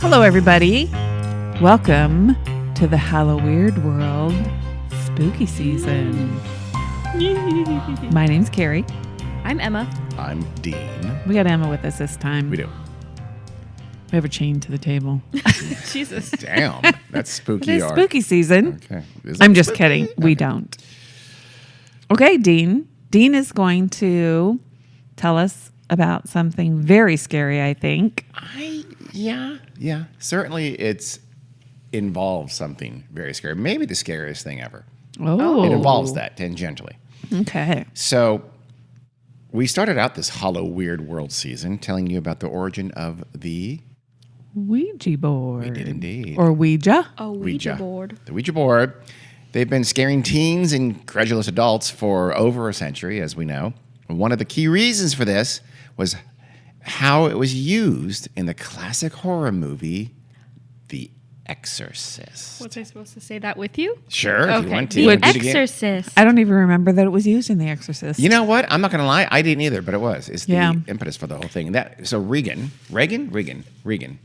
Hello, everybody. Welcome to the Halloween world spooky season. My name's Carrie. I'm Emma. I'm Dean. We got Emma with us this time. We do. We have a chain to the table. Jesus. Damn, that's spooky. It is spooky season. Okay. I'm just kidding. We don't. Okay, Dean. Dean is going to tell us about something very scary, I think. Yeah. Certainly it's involves something very scary. Maybe the scariest thing ever. Oh. It involves that tangentially. Okay. So we started out this Hollow Weird World season telling you about the origin of the Ouija board. We did indeed. Or Ouija. A Ouija board. The Ouija board. They've been scaring teens and credulous adults for over a century, as we know. One of the key reasons for this was how it was used in the classic horror movie, The Exorcist. Was I supposed to say that with you? Sure, if you want to. The You want to do it again? Exorcist. I don't even remember that it was used in The Exorcist. You know what? I'm not going to lie. I didn't either, but it was. It's the Yeah. impetus for the whole thing. So Regan. Reagan. Regan.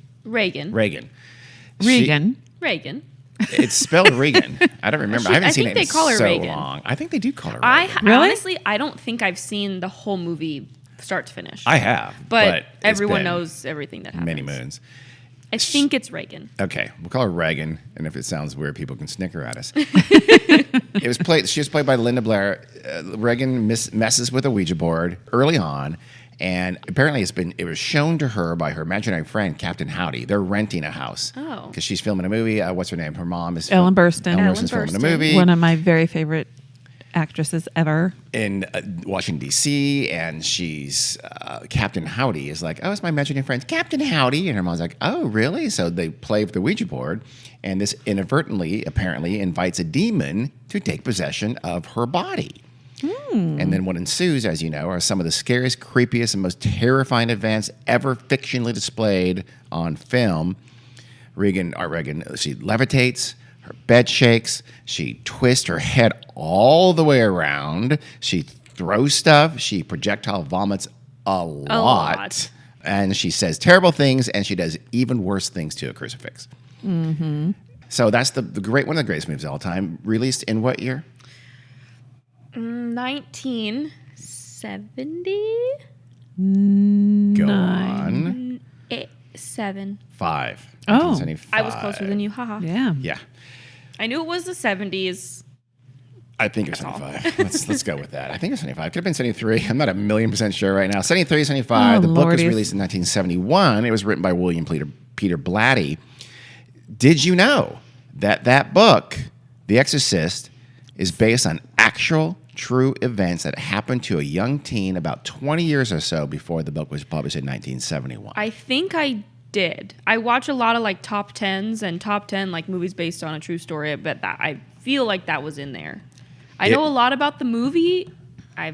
It's spelled Regan. I don't remember. I haven't seen think it in they call her so Reagan. long. I think they do call her Regan. Really? Honestly, I don't think I've seen the whole movie start to finish. I have. but it's everyone been knows everything that happens. many moons. I think it's Reagan. Okay, we'll call her Reagan, and if it sounds weird, people can snicker at us. She was played by Linda Blair. Reagan messes with a Ouija board early on, and apparently it was shown to her by her imaginary friend Captain Howdy. They're renting a house because she's filming a movie. What's her name? Her mom is Ellen Burstyn. Ellen Burstyn's filming a movie. One of my very favorite actresses ever. In Washington, D.C., and she's Captain Howdy is like, oh, it's my imaginary friend, Captain Howdy. And her mom's like, oh, really? So they play with the Ouija board, and this inadvertently, apparently, invites a demon to take possession of her body. And then what ensues, as you know, are some of the scariest, creepiest, and most terrifying events ever fictionally displayed on film. Regan, she levitates. Her bed shakes. She twists her head all the way around. She throws stuff. She projectile vomits a lot. And she says terrible things, and she does even worse things to a crucifix. Mm-hmm. So that's one of the greatest movies of all time. Released in what year? 1970? Go on. 7. 5. Oh. 1975. I was closer than you, haha. Yeah. Yeah. I knew it was the 70s. I think it's 75. Let's go with that. I think it's 75. Could have been 73. I'm not 1,000,000% sure right now. 73, 75. The book was released in 1971. It was written by William Peter Blatty. Did you know that book, The Exorcist, is based on actual true events that happened to a young teen about 20 years or so before the book was published in 1971? I think I did. I watch a lot of like top 10s and top 10 like movies based on a true story. I bet that I feel like that was in there. I know a lot about the movie. I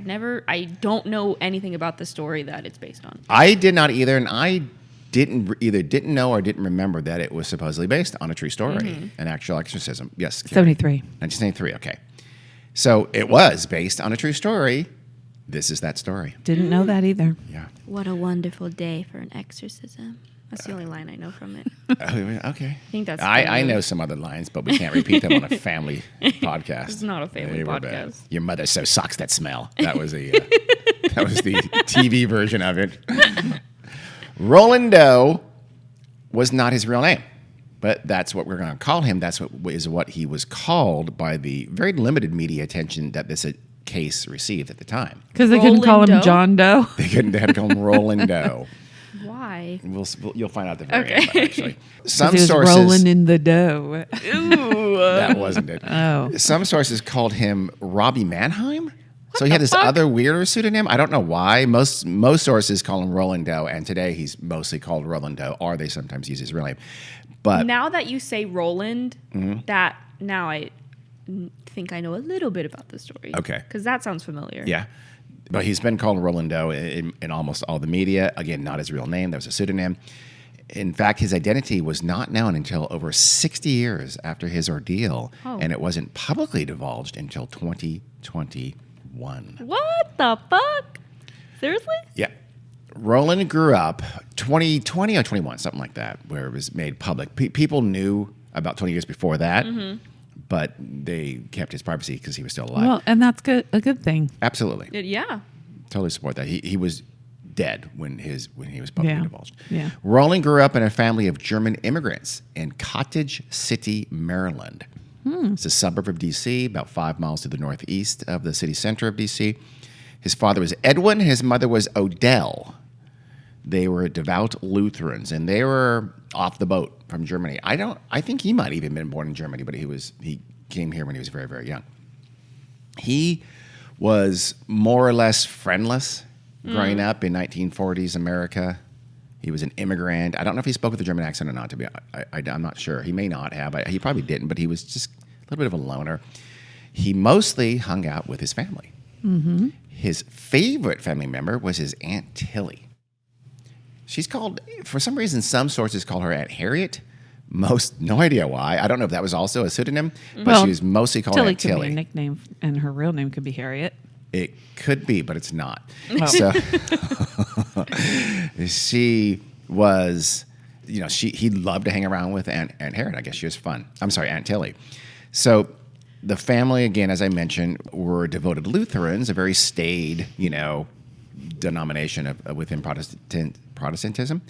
don't know anything about the story that it's based on. I did not either, and I didn't know or didn't remember that it was supposedly based on a true story, an actual exorcism. Yes, Carrie. 73. 1973. Okay, so it was based on a true story. This is that story. Didn't know that either. Yeah. What a wonderful day for an exorcism. That's the only line I know from it. Okay. I think that's. I know some other lines, but we can't repeat them on a family podcast. It's not a family They were bad. podcast. Your mother sews socks that smell. That was the TV version of it. Roland Doe was not his real name, but that's what we're going to call him. That's what he was called by the very limited media attention that this case received at the time. Because they couldn't call him Roland Doe? John Doe. They had to call him Roland Doe. Why? You'll find out the very end, actually. Some He was sources rolling in the dough. that wasn't it. Oh. Some sources called him Robbie Mannheim. So he had this other weirder pseudonym. I don't know why. Most sources call him Roland Doe, and today he's mostly called Roland Doe, or they sometimes use his real name. But Now that you say Roland, that now I think I know a little bit about the story. Okay. Because that sounds familiar. yeah, but he's been called Roland Doe in almost all the media. Again, not his real name. That was a pseudonym. In fact, his identity was not known until over 60 years after his ordeal, and it wasn't publicly divulged until 2021. What the fuck? Seriously? Yeah. Roland grew up 20 or 21, something like that, where it was made public. People knew about 20 years before that, but they kept his privacy because he was still alive. Well, and that's a good thing. Absolutely. Yeah. Totally support that. He was dead when he was publicly divulged. Yeah. Roland grew up in a family of German immigrants in Cottage City, Maryland. It's a suburb of D.C., about 5 miles to the northeast of the city center of D.C. His father was Edwin. His mother was Odell. They were devout Lutherans, and they were off the boat from Germany. I think he might even been born in Germany, but he came here when he was very, very young. He was more or less friendless growing up in 1940s America. He was an immigrant. I don't know if he spoke with a German accent or not. I'm not sure. He may not have. He probably didn't, but he was just a little bit of a loner. He mostly hung out with his family. Mm-hmm. His favorite family member was his Aunt Tilly. She's called, for some reason, some sources call her Aunt Harriet. No idea why. I don't know if that was also a pseudonym, but she was mostly called Aunt Tilly. Tilly could be a nickname, and her real name could be Harriet. It could be, but it's not. Oh. So she was, he loved to hang around with Aunt Harriet. I guess she was fun. I'm sorry, Aunt Tilly. So the family, again, as I mentioned, were devoted Lutherans, a very staid, denomination within Protestantism.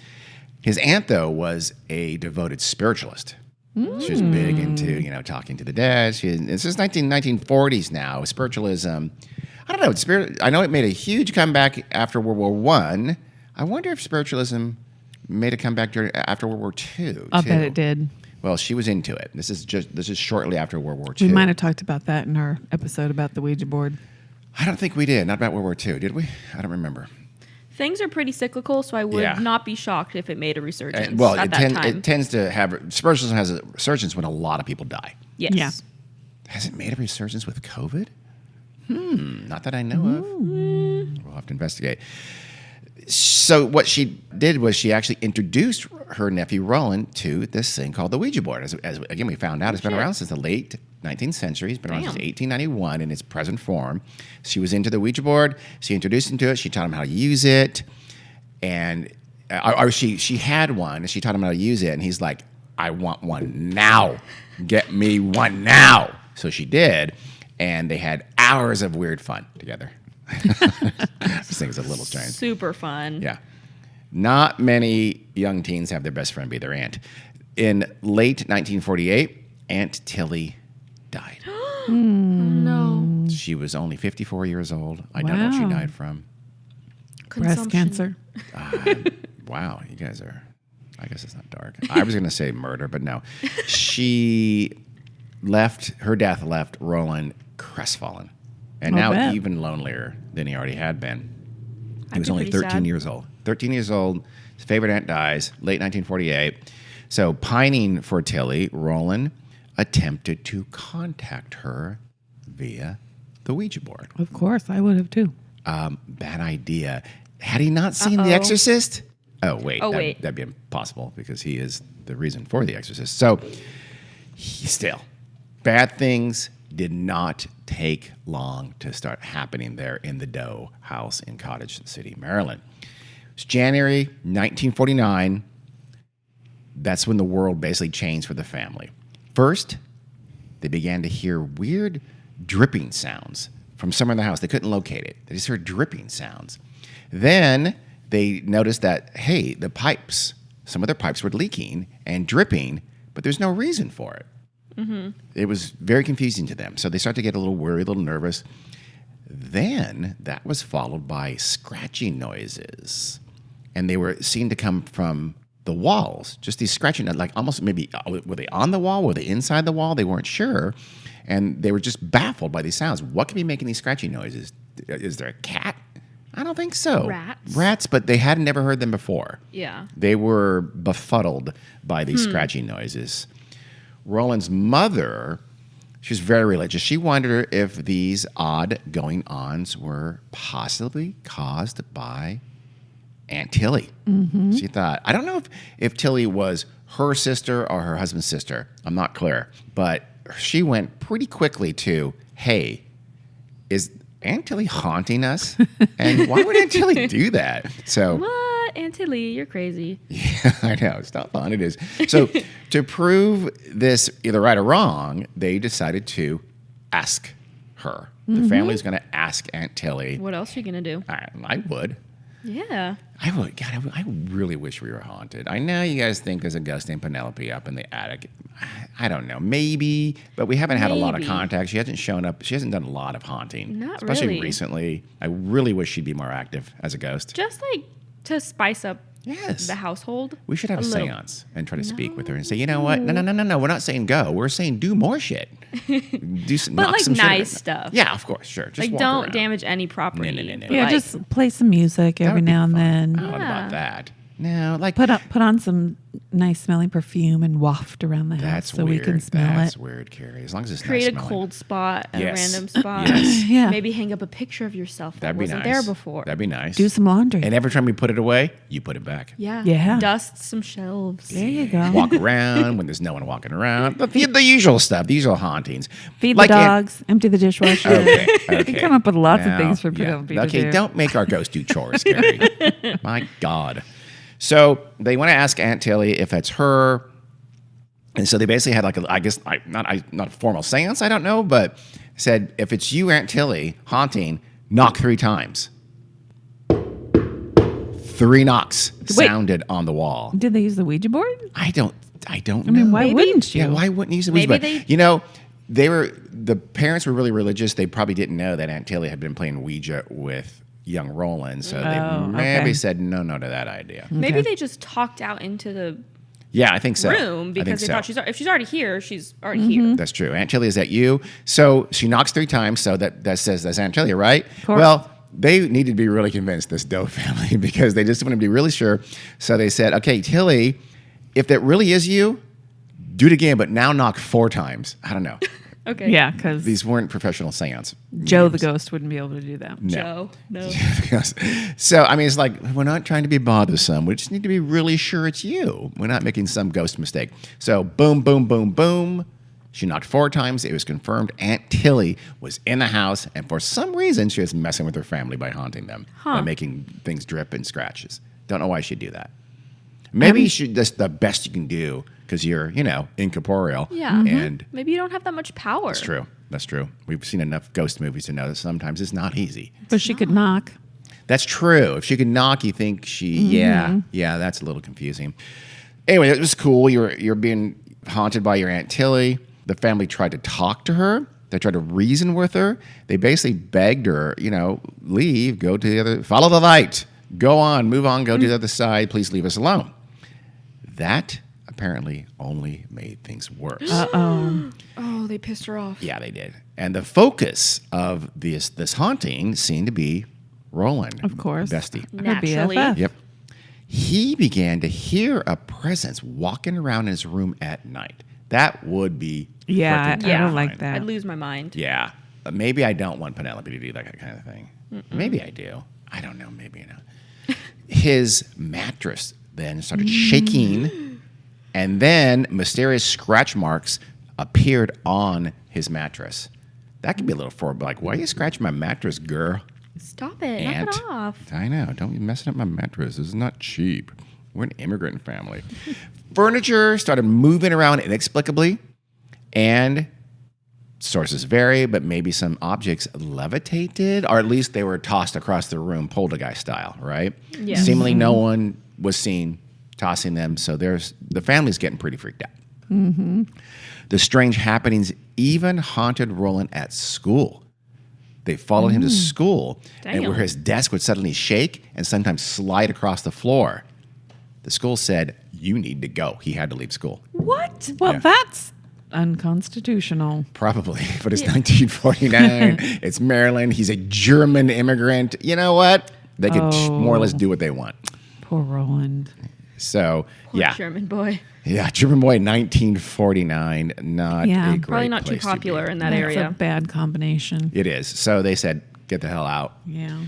His aunt, though, was a devoted spiritualist. She was big into, talking to the dead. This is 1940s now. Spiritualism, I don't know. I know it made a huge comeback after World War I. I wonder if spiritualism made a comeback after World War II. I bet it did. Well, she was into it. This is shortly after World War II. We might have talked about that in our episode about the Ouija board. I don't think we did. Not about World War II, did we? I don't remember. Things are pretty cyclical, so I would not be shocked if it made a resurgence at that time. It tends to have... Spiritualism has a resurgence when a lot of people die. Yes. Yeah. Has it made a resurgence with COVID? Not that I know of. We'll have to investigate. So what she did was she actually introduced her nephew Roland to this thing called the Ouija board. As again, we found out it's been around since the late 19th century. It's been around since 1891 in its present form. She was into the Ouija board. She introduced him to it. She taught him how to use it. And she had one, and she taught him how to use it. And he's like, I want one now. Get me one now. So she did. And they had hours of weird fun together. This thing is a little strange. Super fun. Yeah. Not many young teens have their best friend be their aunt. In late 1948, Aunt Tilly died. No. She was only 54 years old. I don't know what she died from. Breast cancer. Wow, you guys are... I guess it's not dark. I was going to say murder, but no. Her death left Roland crestfallen. And now even lonelier than he already had been. He was only 13 years old. 13 years old. His favorite aunt dies, late 1948. So pining for Tilly, Roland attempted to contact her via the Ouija board. Of course, I would have too. Bad idea. Had he not seen The Exorcist? Oh, wait. That'd be impossible because he is the reason for The Exorcist. So still, bad things did not take long to start happening there in the Doe house in Cottage City, Maryland. It's January 1949. That's when the world basically changed for the family. First, they began to hear weird dripping sounds from somewhere in the house. They couldn't locate it. They just heard dripping sounds. Then they noticed that, hey, some of their pipes were leaking and dripping, but there's no reason for it. Mm-hmm. It was very confusing to them. So they started to get a little worried, a little nervous. Then that was followed by scratching noises. And they were seen to come from the walls, just these scratching, like almost maybe, were they on the wall? Were they inside the wall? They weren't sure. And they were just baffled by these sounds. What could be making these scratching noises? Is there a cat? I don't think so. Rats, but they had never heard them before. Yeah. They were befuddled by these scratching noises. Roland's mother, she was very religious. She wondered if these odd going-ons were possibly caused by Aunt Tilly. Mm-hmm. She thought, I don't know if Tilly was her sister or her husband's sister. I'm not clear. But she went pretty quickly to, hey, is Aunt Tilly haunting us? And why would Aunt Tilly do that? So what, Aunt Tilly, you're crazy. Yeah, I know. It's not fun. It is. So to prove this either right or wrong, they decided to ask her. The family's going to ask Aunt Tilly. What else are you gonna do? I would. Yeah. I would. God, I really wish we were haunted. I know you guys think there's a ghost named Penelope up in the attic. I don't know. Maybe, but we haven't had a lot of Maybe. contact. She hasn't shown up. She hasn't done a lot of haunting. Not especially really. recently. I really wish she'd be more active as a ghost. Just like to spice up Yes. the household. We should have a little. seance and try to speak with her and say, you know what? No. We're not saying go. We're saying do more shit. Do some, But knock like some shit nice over. stuff. Yeah, of course. Sure. Just Like walk don't around. damage any property. No. but, Yeah, like, just play some music That every would be now and fun. then. I don't know about that. No, like Put on some nice smelling perfume and waft around the house that's so weird. we can smell That's it. weird, Carrie. As long as it's create nice a smelling. cold spot at Yes. a random spot. Yes. Yeah. Maybe hang up a picture of yourself that That'd be wasn't nice. there before. That'd be nice. Do some laundry. And every time we put it away, you put it back. Yeah. Yeah. Dust some shelves. There you go. Walk around when there's no one walking around. The usual stuff. These are hauntings. Feed Like the in- dogs. Empty the dishwasher. Okay. You come up with lots of Now, things for yeah. Penelope to Okay, do. don't make our ghost do chores, Carrie. My God. So they want to ask Aunt Tilly if that's her. And so they basically had like not a formal seance, I don't know, but said, if it's you, Aunt Tilly, haunting, knock 3 times. 3 knocks sounded on the wall. Did they use the Ouija board? I don't know. I mean, why Maybe. wouldn't you? Yeah, why wouldn't you use the Ouija Maybe board? they- The parents were really religious. They probably didn't know that Aunt Tilly had been playing Ouija with young Roland, so they Oh, maybe okay. said no to that idea. Maybe Okay. they just talked out into the Yeah, I think so. room I because think they so. thought if she's already here, she's already here. That's true. Aunt Tilly, is that you? So she knocks 3 times, so that says that's Aunt Tilly, right? Course. Well, they needed to be really convinced, this Doe family, because they just wanted to be really sure. So they said, okay, Tilly, if that really is you, do it again, but now knock 4 times. I don't know. Okay. Yeah, because These weren't professional seance. Joe the ghost wouldn't be able to do that. Joe. No. So, I mean, it's like, we're not trying to be bothersome. We just need to be really sure it's you. We're not making some ghost mistake. So, boom, boom, boom, boom. She knocked 4 times. It was confirmed Aunt Tilly was in the house. And for some reason, she was messing with her family by haunting them, by making things drip and scratches. Don't know why she'd do that. Maybe that's the best you can do because you're, incorporeal. Yeah. And Maybe you don't have that much power. that's true. That's true. We've seen enough ghost movies to know that sometimes it's not easy. But she could knock. That's true. If she could knock, you think yeah, that's a little confusing. Anyway, it was cool. You're being haunted by your Aunt Tilly. The family tried to talk to her. They tried to reason with her. They basically begged her, leave, go to the other, follow the light, go on, move on, go to the other side. Please leave us alone. That apparently only made things worse. Oh, they pissed her off. Yeah, they did. And the focus of this haunting seemed to be Roland. Of course. Bestie. Her Naturally. BFF. Yep. He began to hear a presence walking around his room at night. That would be Yeah, freaking I don't like terrifying. that. I'd lose my mind. Yeah. Maybe I don't want Penelope to do that kind of thing. Maybe I do. I don't know. Maybe not. His mattress then started shaking, and then mysterious scratch marks appeared on his mattress. That could be a little like, why are you scratching my mattress, girl? Stop it. Aunt. Knock it off. I know. Don't be messing up my mattress. This is not cheap. We're an immigrant family. Furniture started moving around inexplicably, and sources vary, but maybe some objects levitated, or at least they were tossed across the room, poltergeist style, right? Yes. Seemingly no one was seen tossing them, so the family's getting pretty freaked out. The strange happenings even haunted Roland at school. They followed him to school, and Damn. where his desk would suddenly shake and sometimes slide across the floor. The school said, you need to go. He had to leave school. What? Well, Yeah. that's unconstitutional. Probably, but it's 1949. It's Maryland. He's a German immigrant. You know what? They could more or less do what they want. Poor Roland. So, Poor yeah. German boy. Yeah, German boy, 1949. Not Yeah. a great Probably not too place to be. popular in that That's area. a bad combination. It is. So they said, get the hell out. Yeah.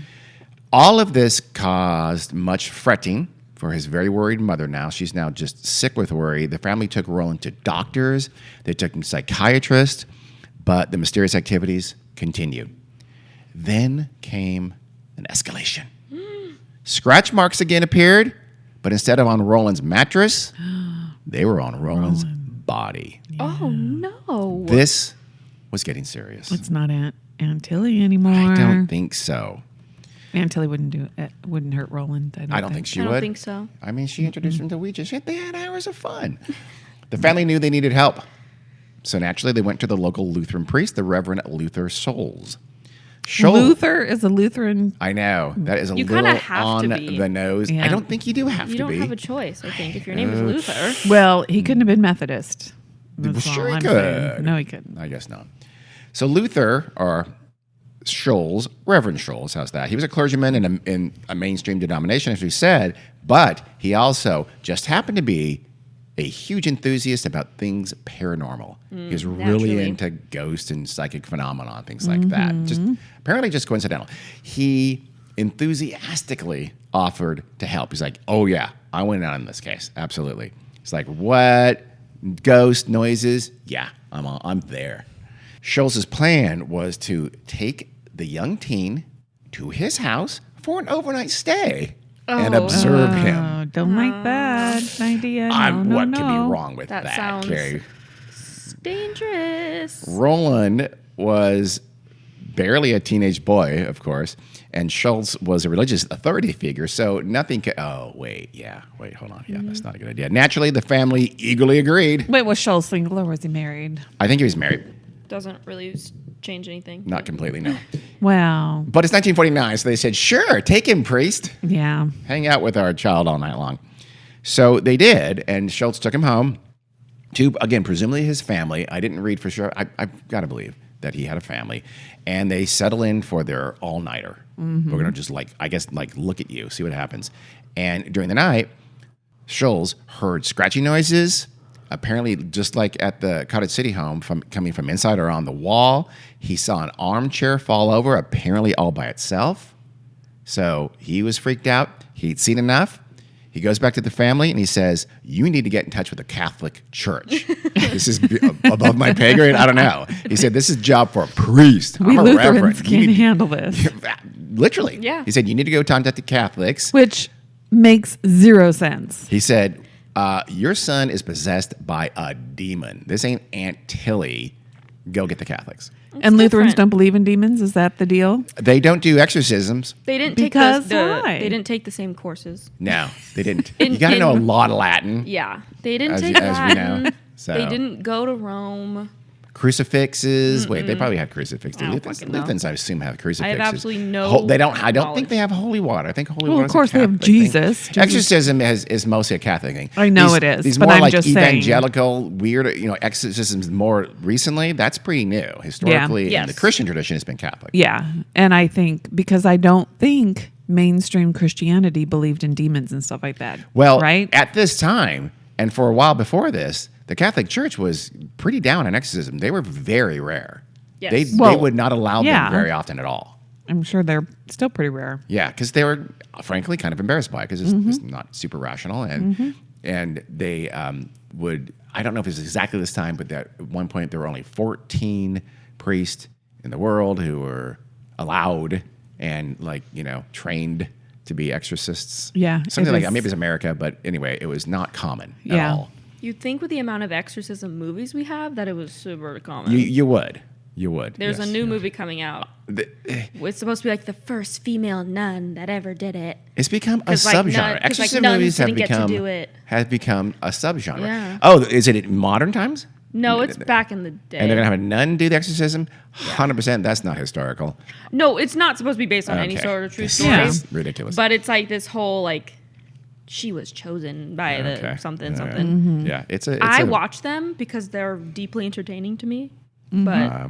All of this caused much fretting for his very worried mother now. She's now just sick with worry. The family took Roland to doctors. They took him to psychiatrists, but the mysterious activities continued. Then came an escalation. Scratch marks again appeared, but instead of on Roland's mattress, they were on Roland's body. Oh no! This was getting serious. It's not Aunt Tilly anymore. I don't think so. Aunt Tilly wouldn't do it. Wouldn't hurt Roland. I don't think she I would. don't think so. I mean, she introduced him to Ouija. They had hours of fun. The family knew they needed help. So naturally, they went to the local Lutheran priest, the Reverend Luther Scholes. Luther is a Lutheran. I know. That is a You little kinda have on to be. the nose. Yeah. I don't think you do have You to don't be. have a choice, I think, if your name is Luther. Well, he couldn't have been Methodist. Well, That's sure all he I'm could. saying. No, he couldn't. I guess not. So Luther, or Scholes, Reverend Scholes, how's that? He was a clergyman in a mainstream denomination, as we said, but he also just happened to be a huge enthusiast about things paranormal. He was really naturally. into ghosts and psychic phenomena and things like that. Apparently just coincidental. He enthusiastically offered to help. He's like, oh yeah, I went out in this case. Absolutely. It's like, what? Ghost noises? Yeah, I'm there. Scholes' plan was to take the young teen to his house for an overnight stay and observe him. Oh, don't like that idea. No, What no, could no. be wrong with That that, sounds- Carrie? Dangerous. Roland was barely a teenage boy, of course, and Schultz was a religious authority figure, so nothing could... wait, hold on. Yeah, that's not a good idea. Naturally, the family eagerly agreed. Wait, was Scholl single or was he married? I think he was married. Doesn't really change anything. Not completely, no. Well, But it's 1949, so they said, sure, take him, priest. yeah. Hang out with our child all night long. So they did, and Schultz took him home to, again, presumably his family. I didn't read for sure. I've got to believe that he had a family. And they settle in for their all-nighter. We're going to just, look at you, see what happens. And during the night, Schultz heard scratching noises, apparently just like at the Cottage City home, coming from inside or on the wall. He saw an armchair fall over, apparently all by itself. So he was freaked out. He'd seen enough. He goes back to the family and he says, you need to get in touch with the Catholic Church. This is above my pay grade. I don't know. He said, this is a job for a priest. We I'm a Lutherans reverend. You can't need- handle this. Literally. Yeah. He said, you need to go contact the Catholics. Which makes zero sense. He said, your son is possessed by a demon. This ain't Aunt Tilly. Go get the Catholics. And Lutherans different. don't believe in demons? Is that the deal? They don't do exorcisms. They didn't Because take why? they didn't take the same courses. No, they didn't. You got to know a lot of Latin. Yeah, they didn't As- take as we Latin. know. So. They didn't go to Rome. Crucifixes. Wait, they probably had crucifixes. I don't Lutherans, fucking know. Lutherans, I assume, have crucifixes. absolutely no They don't. I don't knowledge. think they have holy water. I think holy Well, water. of course they have Jesus. Jesus. Exorcism is mostly a Catholic thing. I know it is, These but more I'm like just saying. evangelical, weird. Exorcisms more recently. That's pretty new. Historically, Yeah. in the Yes. Christian tradition, has been Catholic. Yeah. And I think, because I don't think mainstream Christianity believed in demons and stuff like that. Well, right? at this time, and for a while before this, the Catholic Church was pretty down on exorcism. They were very rare. Yes. They Well, would not allow yeah. them very often at all. I'm sure they're still pretty rare. Yeah, because they were frankly kind of embarrassed by it because it's not super rational, and they would. I don't know if it's exactly this time, but at one point there were only 14 priests in the world who were allowed and trained to be exorcists. Yeah, something it like was- that. Maybe it's America, but anyway, it was not common at Yeah. all. You'd think with the amount of exorcism movies we have that it was super common. You would. There's yes, a new yeah. movie coming out. The- It's supposed to be like the first female nun that ever did it. It's become a 'Cause, like, subgenre. nun- 'cause, like, Exorcism nuns movies have didn't get to become do it. a subgenre. Yeah. Oh, is it in modern times? No, it's back in the day. And they're gonna have a nun do the exorcism? 100%. That's not historical. No, it's not supposed to be based on any Okay. sort of true This story. Yeah. is ridiculous. But it's like this whole she was chosen by Okay. the something Yeah. something. Yeah, it's a. I watch them because they're deeply entertaining to me. But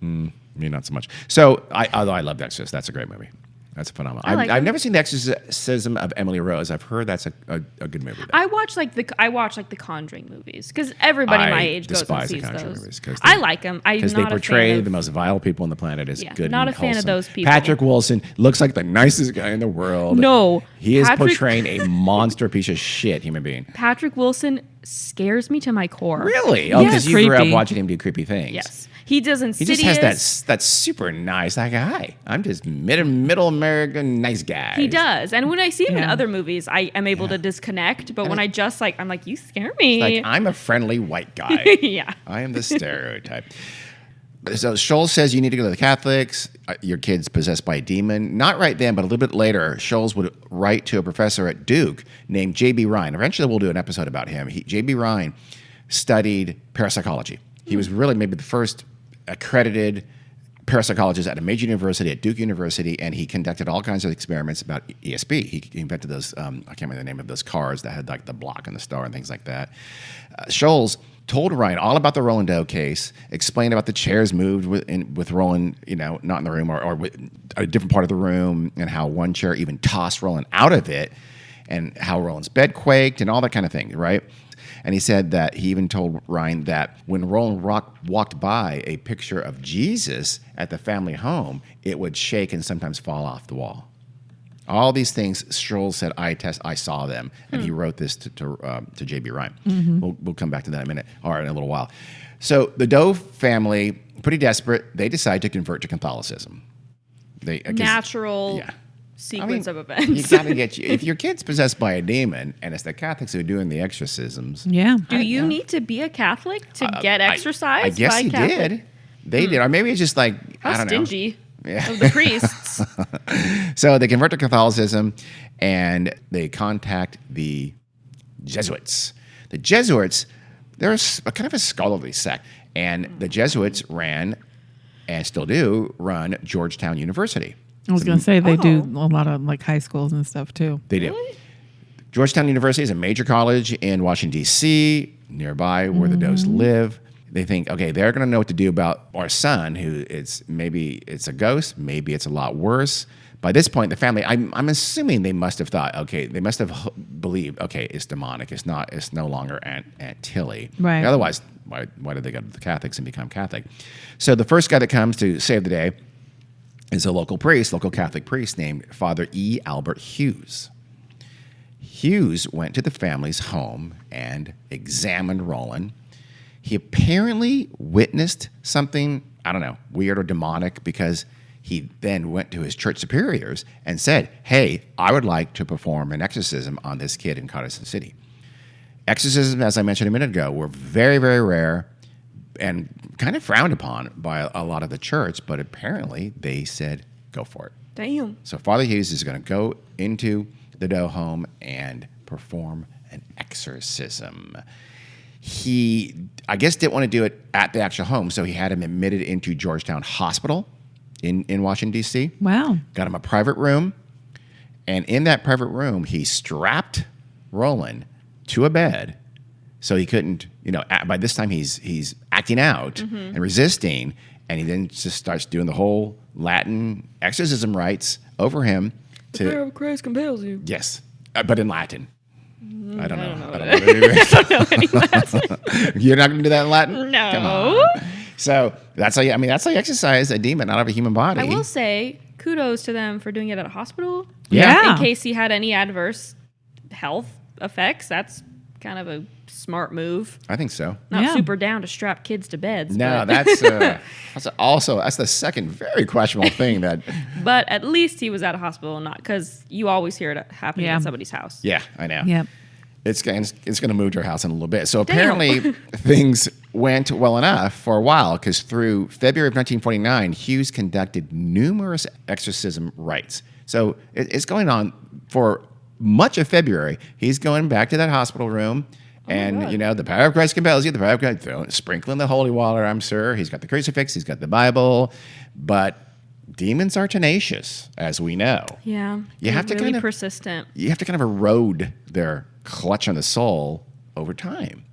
Me not so much. So, although I love The Exorcist, that's a great movie. That's a phenomenal. I like I've it. never seen The Exorcism of Emily Rose. I've heard that's a good movie. Though. I watch the Conjuring movies because everybody my age goes and despise the sees Conjuring those. movies 'cause I like them. I'm Because not they portray a fan the most vile people on the planet as Yeah, good. not and a fan of wholesome. those people. Patrick Wilson looks like the nicest guy in the world. No, he is Patrick- portraying a monster piece of shit human being. Patrick Wilson scares me to my core. Really? Oh, because you grew up creepy. watching him do creepy things. Yes. He does He Insidious. just has that super nice guy. I'm just middle American nice guy. He does. And when I see him in Yeah. other movies, I am able to disconnect. But when I just I'm like, you scare me. Like, I'm a friendly white guy. Yeah. I am the stereotype. So Scholl says you need to go to the Catholics. Your kid's possessed by a demon. Not right then, but a little bit later, Scholl would write to a professor at Duke named J.B. Ryan. Eventually, we'll do an episode about him. J.B. Ryan studied parapsychology. He was really maybe the first accredited parapsychologist at a major university, at Duke University, and he conducted all kinds of experiments about ESP. He invented those, I can't remember the name of those cars that had like the block and the star and things like that. Scholl told Ryan all about the Roland Doe case, explained about the chairs moved with Roland, not in the room or with a different part of the room, and how one chair even tossed Roland out of it, and how Roland's bed quaked and all that kind of thing, right? And he said that he even told Ryan that when Roland walked by a picture of Jesus at the family home, it would shake and sometimes fall off the wall. All these things, Scholl said, I saw them, and he wrote this to J.B. Ryan. Mm-hmm. We'll come back to that in a minute, or in a little while. So the Doe family, pretty desperate, they decide to convert to Catholicism. Natural sequence of events. You gotta get if your kid's possessed by a demon, and it's the Catholics who are doing the exorcisms. Yeah. Do you need to be a Catholic to get exercised? I guess by he Catholic? did. They did, or maybe it's just like I How don't know. stingy Yeah. of the priests. So they convert to Catholicism, and they contact the Jesuits. The Jesuits, they're a kind of a scholarly sect, and the Jesuits ran, and still do, run Georgetown University. I was going to say they do a lot of like high schools and stuff too. They do. Georgetown University is a major college in Washington, D.C., nearby where the Does live. They think, okay, they're going to know what to do about our son, who maybe it's a ghost, maybe it's a lot worse. By this point, the family, I'm assuming they must have thought, okay, they must have believed, okay, it's demonic. It's no longer Aunt Tilly. Right. Otherwise, why did they go to the Catholics and become Catholic? So the first guy that comes to save the day is a local Catholic priest named Father E. Albert Hughes. Hughes went to the family's home and examined Roland. He apparently witnessed something, I don't know, weird or demonic, because he then went to his church superiors and said, hey, I would like to perform an exorcism on this kid in Carson City. Exorcisms, as I mentioned a minute ago, were very, very rare and kind of frowned upon by a lot of the church, but apparently they said, go for it. Damn. So Father Hughes is going to go into the Doe home and perform an exorcism. He, I guess, didn't want to do it at the actual home, so he had him admitted into Georgetown Hospital in Washington, D.C. Wow. Got him a private room, and in that private room, he strapped Roland to a bed so he couldn't, by this time he's acting out and resisting, and he then just starts doing the whole Latin exorcism rites over him. The power of Christ compels you. Yes, but in Latin. I don't know. I don't know any Latin. You're not going to do that in Latin? No. Come on. So that's how you exercise a demon out of a human body. I will say kudos to them for doing it at a hospital. Yeah. In case he had any adverse health effects, that's kind of a smart move. I think so. Not Yeah. super down to strap kids to beds. No, but, that's the second very questionable thing that. but at least he was at a hospital, not because you always hear it happening Yeah. at somebody's house. Yeah, I know. Yep. It's going to move to her house in a little bit. So apparently things went well enough for a while, because through February of 1949, Hughes conducted numerous exorcism rites. So it's going on for much of February. He's going back to that hospital room. And, the power of Christ compels you. The power of God, sprinkling the holy water, I'm sure. He's got the crucifix. He's got the Bible. But demons are tenacious, as we know. Yeah. You have to really kind of persistent. You have to kind of erode their clutch on the soul over time.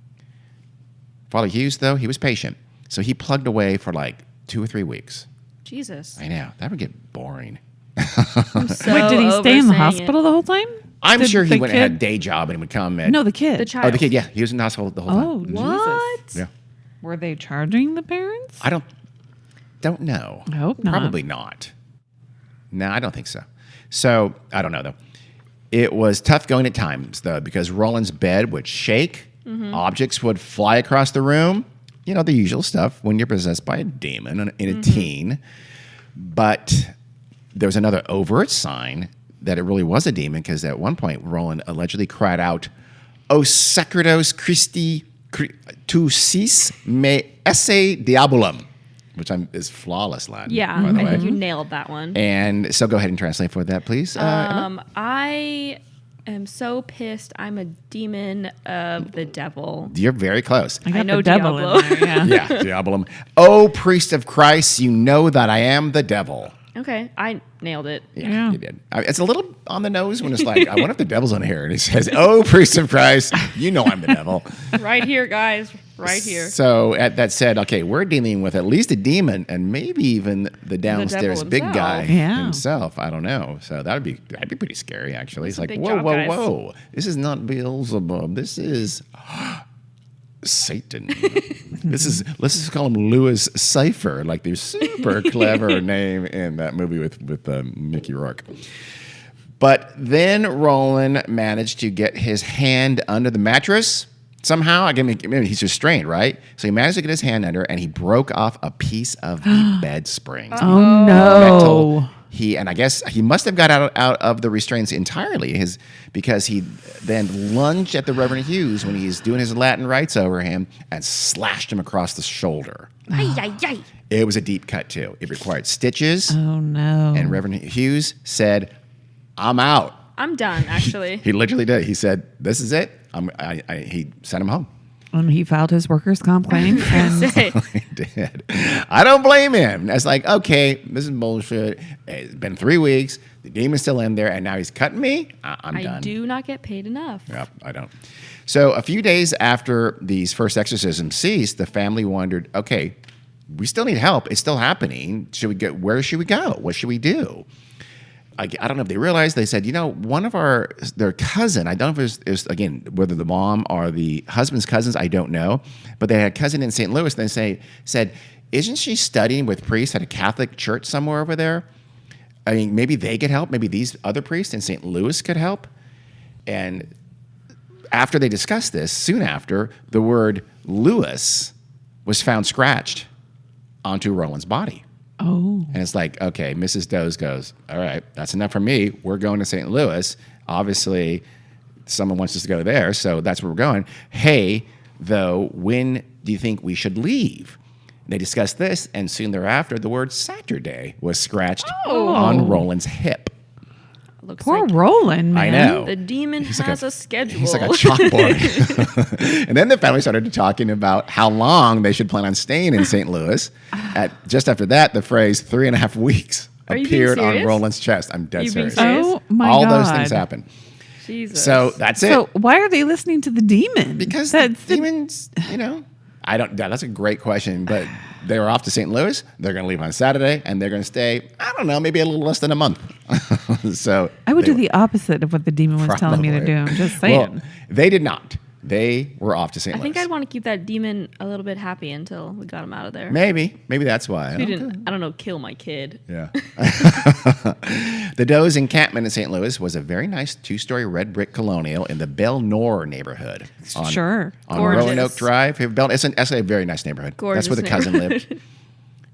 Father Hughes, though, he was patient. So he plugged away for like 2 or 3 weeks. Jesus. I know. That would get boring. I'm so Wait, did he stay in the oversaying hospital the whole time? I'm Did sure he the went and had a kid- day job and would come at... No, the kid. The child. Oh, the kid, yeah. He was in the hospital the whole time. Oh, What? Jesus. Yeah. Were they charging the parents? I don't know. I hope not. Probably not. No, I don't think so. So, I don't know, though. It was tough going at times, though, because Roland's bed would shake Objects would fly across the room. You know, the usual stuff when you're possessed by a demon in a teen. But there was another overt sign that it really was a demon, because at one point, Roland allegedly cried out, "O Sacrados Christi tu sis me esse diabolum," which is flawless Latin, Yeah, by the I way. think you nailed that one. And so go ahead and translate for that, please. Emma. I am so pissed. I'm a demon of the devil. You're very close. I got know the devil Diablo. in there. Yeah. Yeah, diabolum. "O priest of Christ, you know that I am the devil." Okay, I nailed it. Yeah. You did. It's a little on the nose when it's like, I wonder if the devil's on here. And he says, "Oh, priest of Christ, you know I'm the devil." Right here, guys. Right here. So that said, okay, we're dealing with at least a demon and maybe even the downstairs devil big himself. guy Yeah. himself. I don't know. So that'd be pretty scary, actually. It's a like, big whoa, job, whoa, guys. whoa. This is not Beelzebub. This is Satan. Let's just call him Louis Cypher, like the super clever name in that movie with Mickey Rourke. But then Roland managed to get his hand under the mattress somehow. Again, maybe he's restrained, right? So he managed to get his hand under, and he broke off a piece of the bed springs. Oh no. And I guess he must have got out of the restraints entirely, because he then lunged at the Reverend Hughes when he's doing his Latin rites over him and slashed him across the shoulder. Ay, ay, ay. It was a deep cut too. It required stitches, Oh no. and Reverend Hughes said, "I'm out." I'm done, actually. He literally did. He said, "This is it." He sent him home. He filed his workers' comp claim. And He did. I don't blame him. It's like, okay, this is bullshit. It's been 3 weeks. The demon's still in there, and now he's cutting me. I'm I done. do not get paid enough. Yep, I don't. So a few days after these first exorcisms ceased, the family wondered, okay, we still need help. It's still happening. Where should we go? What should we do? I don't know if they realized. They said, one of their cousin, I don't know if it was, again, whether the mom or the husband's cousins, I don't know, but they had a cousin in St. Louis, and they said, isn't she studying with priests at a Catholic church somewhere over there? I mean, maybe they could help. Maybe these other priests in St. Louis could help. And after they discussed this, soon after, the word Louis was found scratched onto Roland's body. oh. And it's like, okay, Mrs. Doze goes, all right, that's enough for me. We're going to St. Louis. Obviously, someone wants us to go there, so that's where we're going. Hey, though, when do you think we should leave? They discussed this, and soon thereafter, the word Saturday was scratched on Roland's hip. Looks Poor like Roland, man. I know. the demon has a schedule. He's like a chalkboard. And then the family started talking about how long they should plan on staying in St. Louis. Just after that, the phrase 3.5 weeks Are you being appeared on serious? Roland's chest. I'm dead You being serious. serious? Oh my All God. those things happen. Jesus. So that's it. So why are they listening to the demon? Because That's the demons, I don't. That's a great question, but they were off to St. Louis. They're going to leave on Saturday, and they're going to stay. I don't know, maybe a little less than a month. So I would do the opposite of what the demon was telling me to do. I'm just saying. Well, they did not. They were off to St. I Louis. think I'd want to keep that demon a little bit happy until we got him out of there. Maybe that's why. He didn't, I don't know, kill my kid. Yeah. The Doe's encampment in St. Louis was a very nice 2-story red brick colonial in the Belle Noire neighborhood. Sure. On Gorgeous. Roanoke Drive. It's actually a very nice neighborhood. Gorgeous That's where the cousin lived.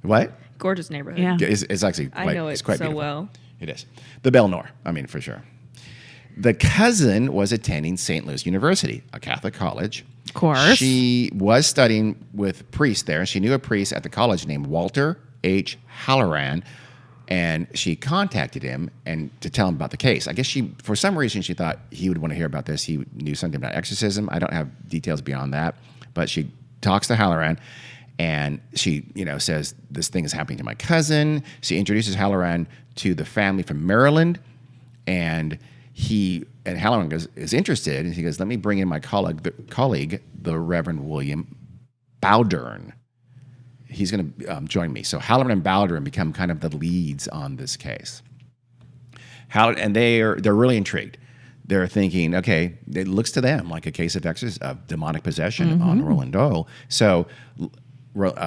What? Gorgeous neighborhood. Yeah. It's actually quite, I know it's it quite so beautiful. well. It is. The Belle Noire, for sure. The cousin was attending St. Louis University, a Catholic college. Of course. She was studying with priests there. She knew a priest at the college named Walter H. Halloran, and she contacted him to tell him about the case. I guess for some reason, she thought he would want to hear about this. He knew something about exorcism. I don't have details beyond that, but she talks to Halloran, and she, says, this thing is happening to my cousin. She introduces Halloran to the family from Maryland, and Halloran is interested, and he goes, let me bring in my colleague, the Reverend William Bowdern. He's going to join me. So Halloran and Bowdern become kind of the leads on this case. And they're really intrigued. They're thinking, okay, it looks to them like a case of demonic possession on Roland Doyle. So, what?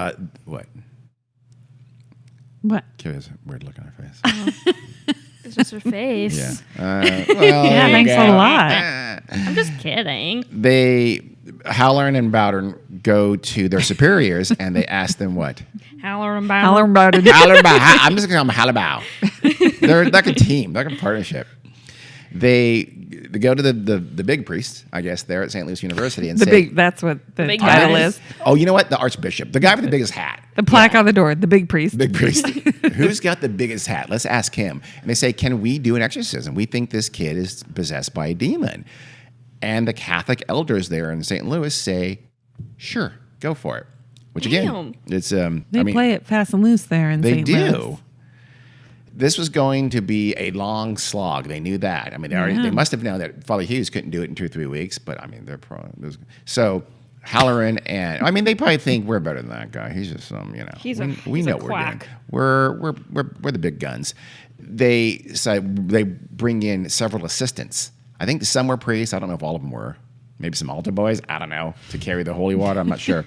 What? Give us a weird look on her face. It's just her face. Yeah. Yeah, thanks a lot. I'm just kidding. They Halloran and Bowden go to their superiors and they ask them what? Haller and Bauer. Holler about it. I'm just going to call them Halabow. They're like a team. They're like a partnership. They go to the big priest, I guess, there at St. Louis University and say, That's what the big title guy. is. oh, you know what? The archbishop. The guy with the biggest hat. The plaque on the door, the big priest. Big priest. Who's got the biggest hat? Let's ask him. And they say, can we do an exorcism? We think this kid is possessed by a demon. And the Catholic elders there in St. Louis say, sure, go for it. Which again, Damn. it's They play it fast and loose there in they St. do. Louis. This was going to be a long slog. They knew that. I mean, they must have known that Father Hughes couldn't do it in 2 or 3 weeks. But I mean, they're so Halloran and I mean, they probably think we're better than that guy. He's just some, we know what quack. we're doing. We're the big guns. They bring in several assistants. I think some were priests. I don't know if all of them were. Maybe some altar boys. I don't know, to carry the holy water. I'm not sure.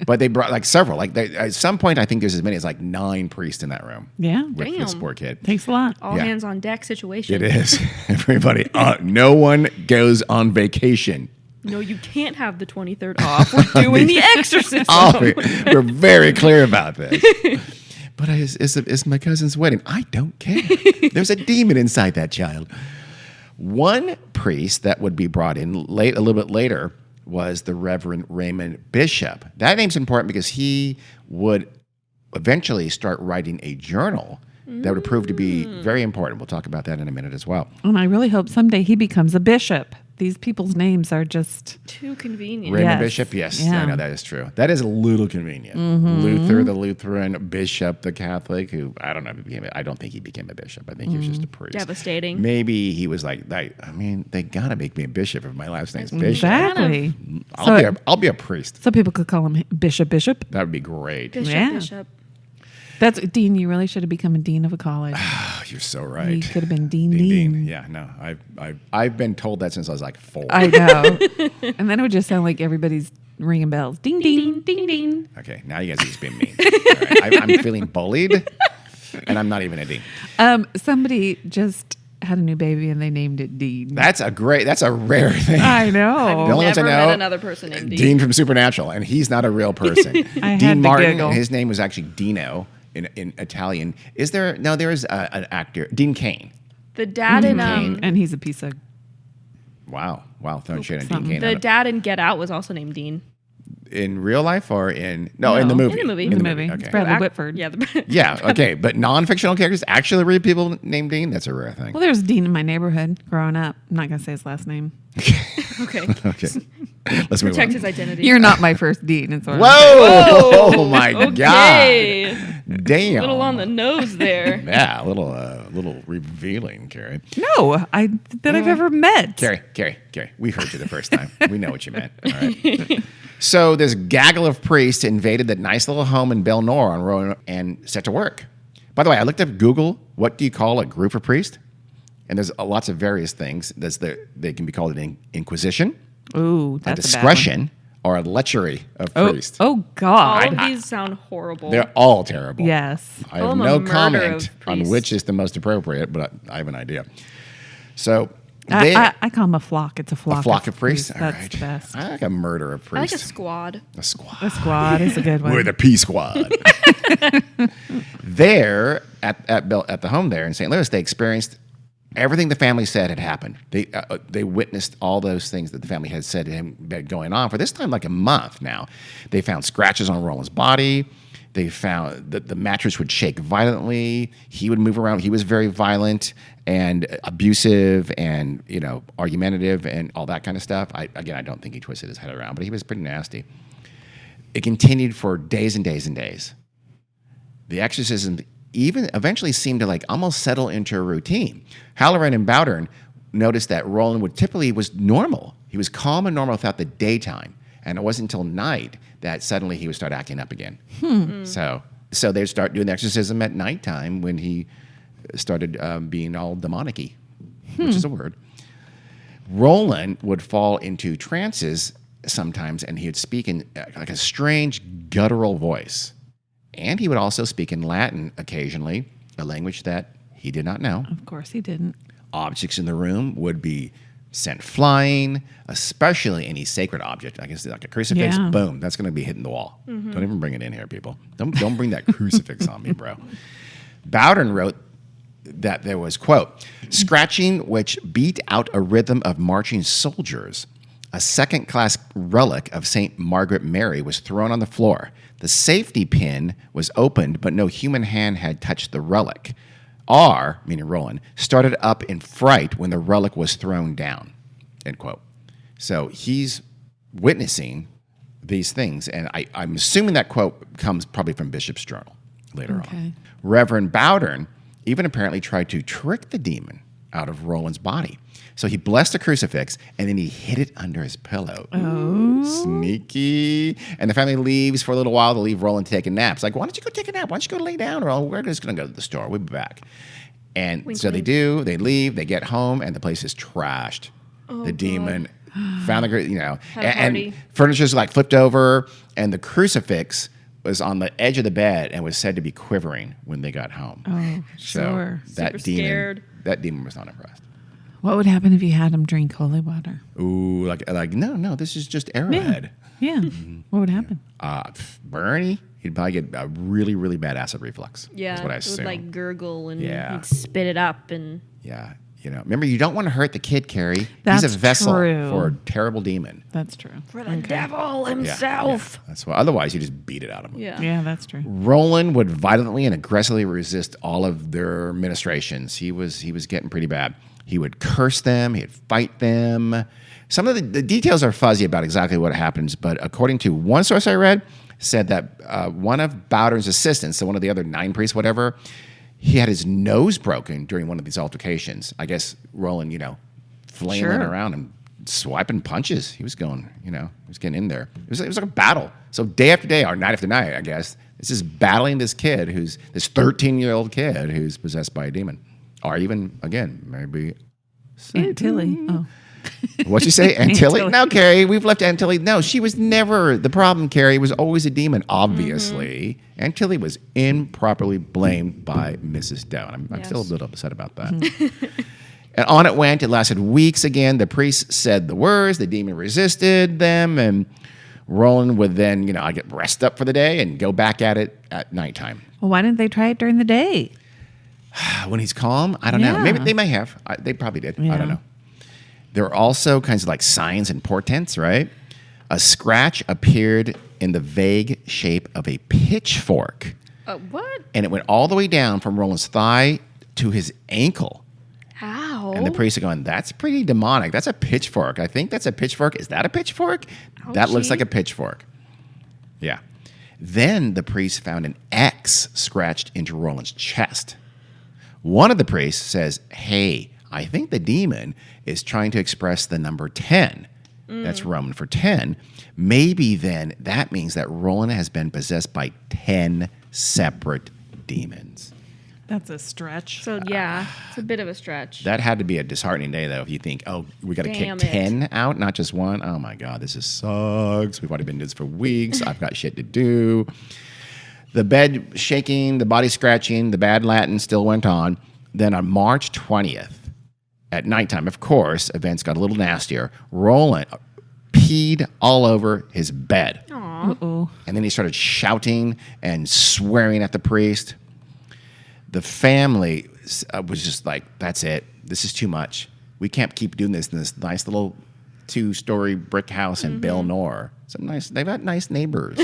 But they brought like several. At some point, I think there's as many as like 9 priests in that room. Yeah. With this Damn. poor kid. Takes a lot. All Yeah. hands on deck situation. It is. Everybody. No one goes on vacation. No, you can't have the 23rd off. We're doing the exorcism. We're very clear about this. But it's my cousin's wedding. I don't care. There's a demon inside that child. One priest that would be brought in a little bit later was the Reverend Raymond Bishop. That name's important because he would eventually start writing a journal that would prove to be very important. We'll talk about that in a minute as well. And I really hope someday he becomes a bishop. These people's names are just... Too convenient. Raymond Yes. Bishop, yes, Yeah. I know that is true. That is a little convenient. Luther, the Lutheran, Bishop, the Catholic, who I don't know if he became. I don't think he became a bishop. I think he was just a priest. Devastating. Maybe he was like, I mean, they gotta make me a bishop if my last name's Bishop. Exactly. I'll be a priest. So people could call him Bishop. That would be great. Bishop, Yeah. Bishop. That's Dean. You really should have become a dean of a college. Oh, you're so You right. could have been Dean. Yeah, no, I've been told that since I was like 4. I know. And then it would just sound like everybody's ringing bells. Ding, ding. Ding, ding, ding. Okay, now you guys are just being mean. All right, I'm feeling bullied, and I'm not even a dean. Somebody just had a new baby and they named it Dean. That's a rare thing. I know. The only ones I Never know, met another person named Dean. Dean from Supernatural, and he's not a real person. I had Dean to Martin, giggle. his name was actually Dino in Italian. Is there? No, there is an actor, Dean Cain. The dad in And he's a piece of... Wow, throwing shade on Dean something. Cain. the dad in Get Out was also named Dean. In real life or in in the movie? In the movie. In the movie. Okay. It's Bradley Act- Whitford. Yeah. Yeah, okay, but non-fictional characters actually real people named Dean. That's a rare thing. Well, there's Dean in my neighborhood growing up. I'm not going to say his last name. Okay. Okay, let's move Protect on. his identity. You're not my first Dean. It's what I'm Whoa! Oh my Okay. God! Damn. A little on the nose there. Yeah, a little revealing, Carrie. saying. No, that I've ever met. Carrie, we heard you the first time. We know what you meant. All right. So this gaggle of priests invaded that nice little home in Belle Noire on Rowan and set to work. By the way, I looked up Google. What do you call a group of priests? And there's lots of various things. They can be called an inquisition, Ooh, a that's discretion, or a lechery of a bad one. priests. Oh, All God. of these sound horrible. They're all terrible. Yes. I Call have them a no murder comment of on priests. which is the most appropriate, but I have an idea. So they, I call him a flock. It's a flock. a flock of priests. All That's right. the best. I like a murder of I like a priests. squad. A squad. A squad is a good one. We're the P Squad. There at the home there in St. Louis, they experienced everything the family said had happened. They witnessed all those things that the family had said had been going on for this time like a month now. They found scratches on Roland's body. They found that the mattress would shake violently. He would move around. He was very violent and abusive and argumentative and all that kind of stuff. I don't think he twisted his head around, but he was pretty nasty. It continued for days and days and days. The exorcism even eventually seemed to almost settle into a routine. Halloran and Bowden noticed that Roland was normal. He was calm and normal throughout the daytime. And it wasn't until night that suddenly he would start acting up again. So they'd start doing the exorcism at nighttime when he started being all demonic-y, which is a word. Roland would fall into trances sometimes, and he would speak in like a strange guttural voice. And he would also speak in Latin occasionally, a language that he did not know. Of course he didn't. Objects in the room would be sent flying, especially any sacred object. I guess like a crucifix, Yeah. boom, that's going to be hitting the wall. Don't even bring it in here, people. Don't bring that crucifix on me, bro. Bowden wrote that there was, quote, scratching which beat out a rhythm of marching soldiers. A second-class relic of St. Margaret Mary was thrown on the floor. The safety pin was opened, but no human hand had touched the relic. R, meaning Roland, started up in fright when the relic was thrown down, end quote. So he's witnessing these things, and I'm assuming that quote comes probably from Bishop's Journal later on. Reverend Bowden even apparently tried to trick the demon out of Roland's body. So he blessed a crucifix, and then he hid it under his pillow. Ooh, sneaky. And the family leaves for a little while to leave Roland to take a nap. It's like, why don't you go take a nap? Why don't you go lay down? Or we're just going to go to the store. We'll be back. And wink, so wink. They do. They leave. They get home, and the place is trashed. The demon found the, Had a party. and furniture's like flipped over, and the crucifix was on the edge of the bed and was said to be quivering when they got home. Oh, sure. Super scared. That demon was not impressed. What would happen if you had him drink holy water? Ooh, like no, this is just Arrowhead. Yeah. What would happen? Bernie, he'd probably get a really, really bad acid reflux. Yeah, is what I it assume. would like gurgle and Yeah. he'd spit it up and Yeah, remember, you don't want to hurt the kid, Carrie. That's He's a vessel true. for a terrible demon. That's true. for the devil Yeah, himself. yeah. That's why. Otherwise, you just beat it out of him. Yeah. Yeah, that's true. Roland would violently and aggressively resist all of their ministrations. He was getting pretty bad. He would curse them. He'd fight them. Some of the details are fuzzy about exactly what happens, but according to one source I read, said that one of Bowden's assistants, so one of the other 9 priests, whatever, he had his nose broken during one of these altercations. I guess Roland, flailing Sure. around and swiping punches. He was going, he was getting in there. It was like a battle. So day after day, or night after night, I guess, this is battling this kid this 13-year-old kid who's possessed by a demon. Or even, again, maybe Aunt Tilly. Oh. What'd you say? Aunt Tilly? Tilly. No, Carrie, we've left Aunt Tilly. No, she was never the problem, Carrie. Was always a demon, obviously. Aunt Tilly was improperly blamed by Mrs. Doe. And I'm still a little upset about that. And on it went. It lasted weeks again. The priest said the words. The demon resisted them. And Roland would then, I get rest up for the day and go back at it at nighttime. Well, why didn't they try it during the day? When he's calm, I don't know. Yeah. Maybe they may have. They probably did. I Yeah. don't know. There are also kinds of like signs and portents, right? A scratch appeared in the vague shape of a pitchfork, What? and it went all the way down from Roland's thigh to his ankle. How? And the priest are going, that's pretty demonic. That's a pitchfork. I think that's a pitchfork. Is that a pitchfork? That looks Ouchie. like a pitchfork. Yeah. Then the priest found an X scratched into Roland's chest. One of the priests says, hey, I think the demon is trying to express the number 10. That's Roman for 10. Maybe then that means that Roland has been possessed by 10 separate demons. That's a stretch. So yeah, it's a bit of a stretch. That had to be a disheartening day, though, if you think, oh, we got to kick Damn it. 10 out, not just one. Oh, my God, this is sucks. We've already been doing this for weeks. I've got shit to do. The bed shaking, the body scratching, the bad Latin still went on. Then on March 20th, at nighttime, of course, events got a little nastier. Roland peed all over his bed. Uh-oh. And then he started shouting and swearing at the priest. The family was just like, that's it. This is too much. We can't keep doing this in this nice little 2-story brick house in Belnor. They've got nice neighbors.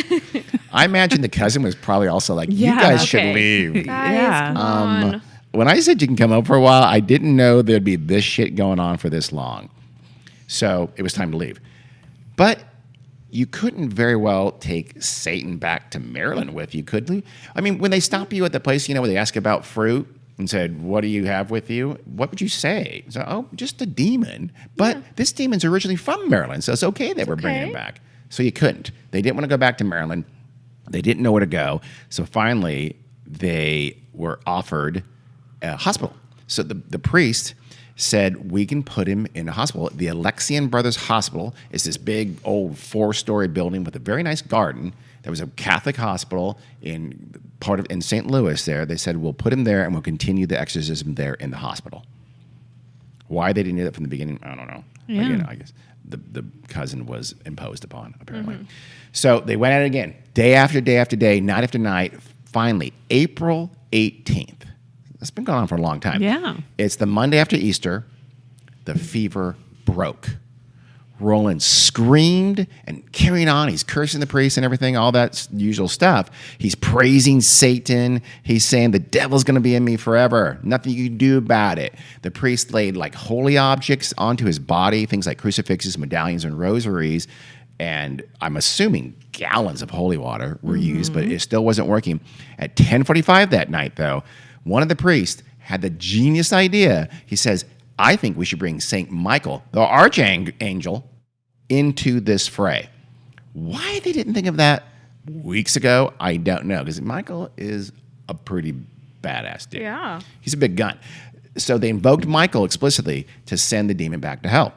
I imagine the cousin was probably also like, you Yeah, guys should okay. leave. Guys, Yeah. come on. When I said you can come over for a while, I didn't know there'd be this shit going on for this long. So it was time to leave. But you couldn't very well take Satan back to Maryland with you, could you? I mean, when they stop you at the place, where they ask about fruit and said, what do you have with you? What would you say? So, oh, just a demon. But this demon's originally from Maryland, so it's okay that we're bringing him back. So you couldn't. They didn't want to go back to Maryland. They didn't know where to go. So finally, they were offered a hospital. So the priest said, we can put him in a hospital. The Alexian Brothers Hospital is this big old 4-story building with a very nice garden. There was a Catholic hospital in St. Louis there. They said, we'll put him there and we'll continue the exorcism there in the hospital. Why they didn't do that from the beginning, I don't know. Yeah. You know, I guess the cousin was imposed upon, apparently. So they went at it again, day after day after day, night after night. Finally, April 18th. It's been going on for a long time. Yeah. It's the Monday after Easter. The fever broke. Roland screamed and carrying on. He's cursing the priest and everything, all that usual stuff. He's praising Satan. He's saying the devil's going to be in me forever. Nothing you can do about it. The priest laid like holy objects onto his body, things like crucifixes, medallions, and rosaries. And I'm assuming gallons of holy water were used, but it still wasn't working. At 10:45 that night, though, one of the priests had the genius idea. He says, I think we should bring St. Michael, the archangel, into this fray. Why they didn't think of that weeks ago, I don't know, because Michael is a pretty badass dude. Yeah. He's a big gun. So they invoked Michael explicitly to send the demon back to hell.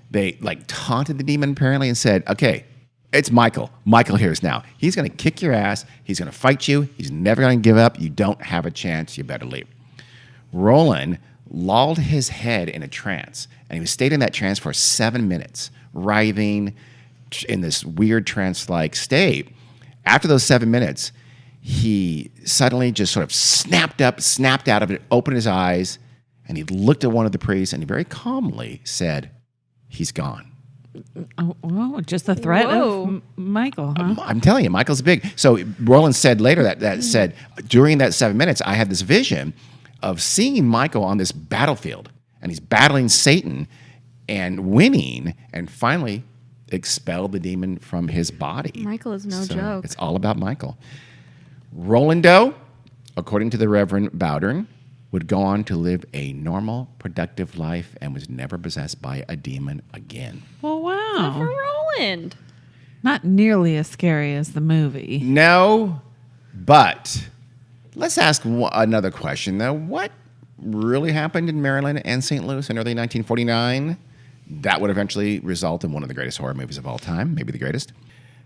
They like taunted the demon apparently and said, okay, it's Michael. Michael hears now. He's going to kick your ass. He's going to fight you. He's never going to give up. You don't have a chance. You better leave. Roland lulled his head in a trance, and he stayed in that trance for 7 minutes, writhing in this weird trance-like state. After those 7 minutes, he suddenly just sort of snapped out of it, opened his eyes, and he looked at one of the priests, and he very calmly said, he's gone. Oh, whoa, just the threat Whoa. of Michael, huh? I'm telling you, Michael's big. So Roland said later that said, during that 7 minutes, I had this vision of seeing Michael on this battlefield, and he's battling Satan and winning, and finally expelled the demon from his body. Michael is no joke. It's all about Michael. Rolando, according to the Reverend Bowdern, would go on to live a normal, productive life and was never possessed by a demon again. Well, Good for wow. Roland. Not nearly as scary as the movie. No, but let's ask another question, though. What really happened in Maryland and St. Louis in early 1949? That would eventually result in one of the greatest horror movies of all time, maybe the greatest.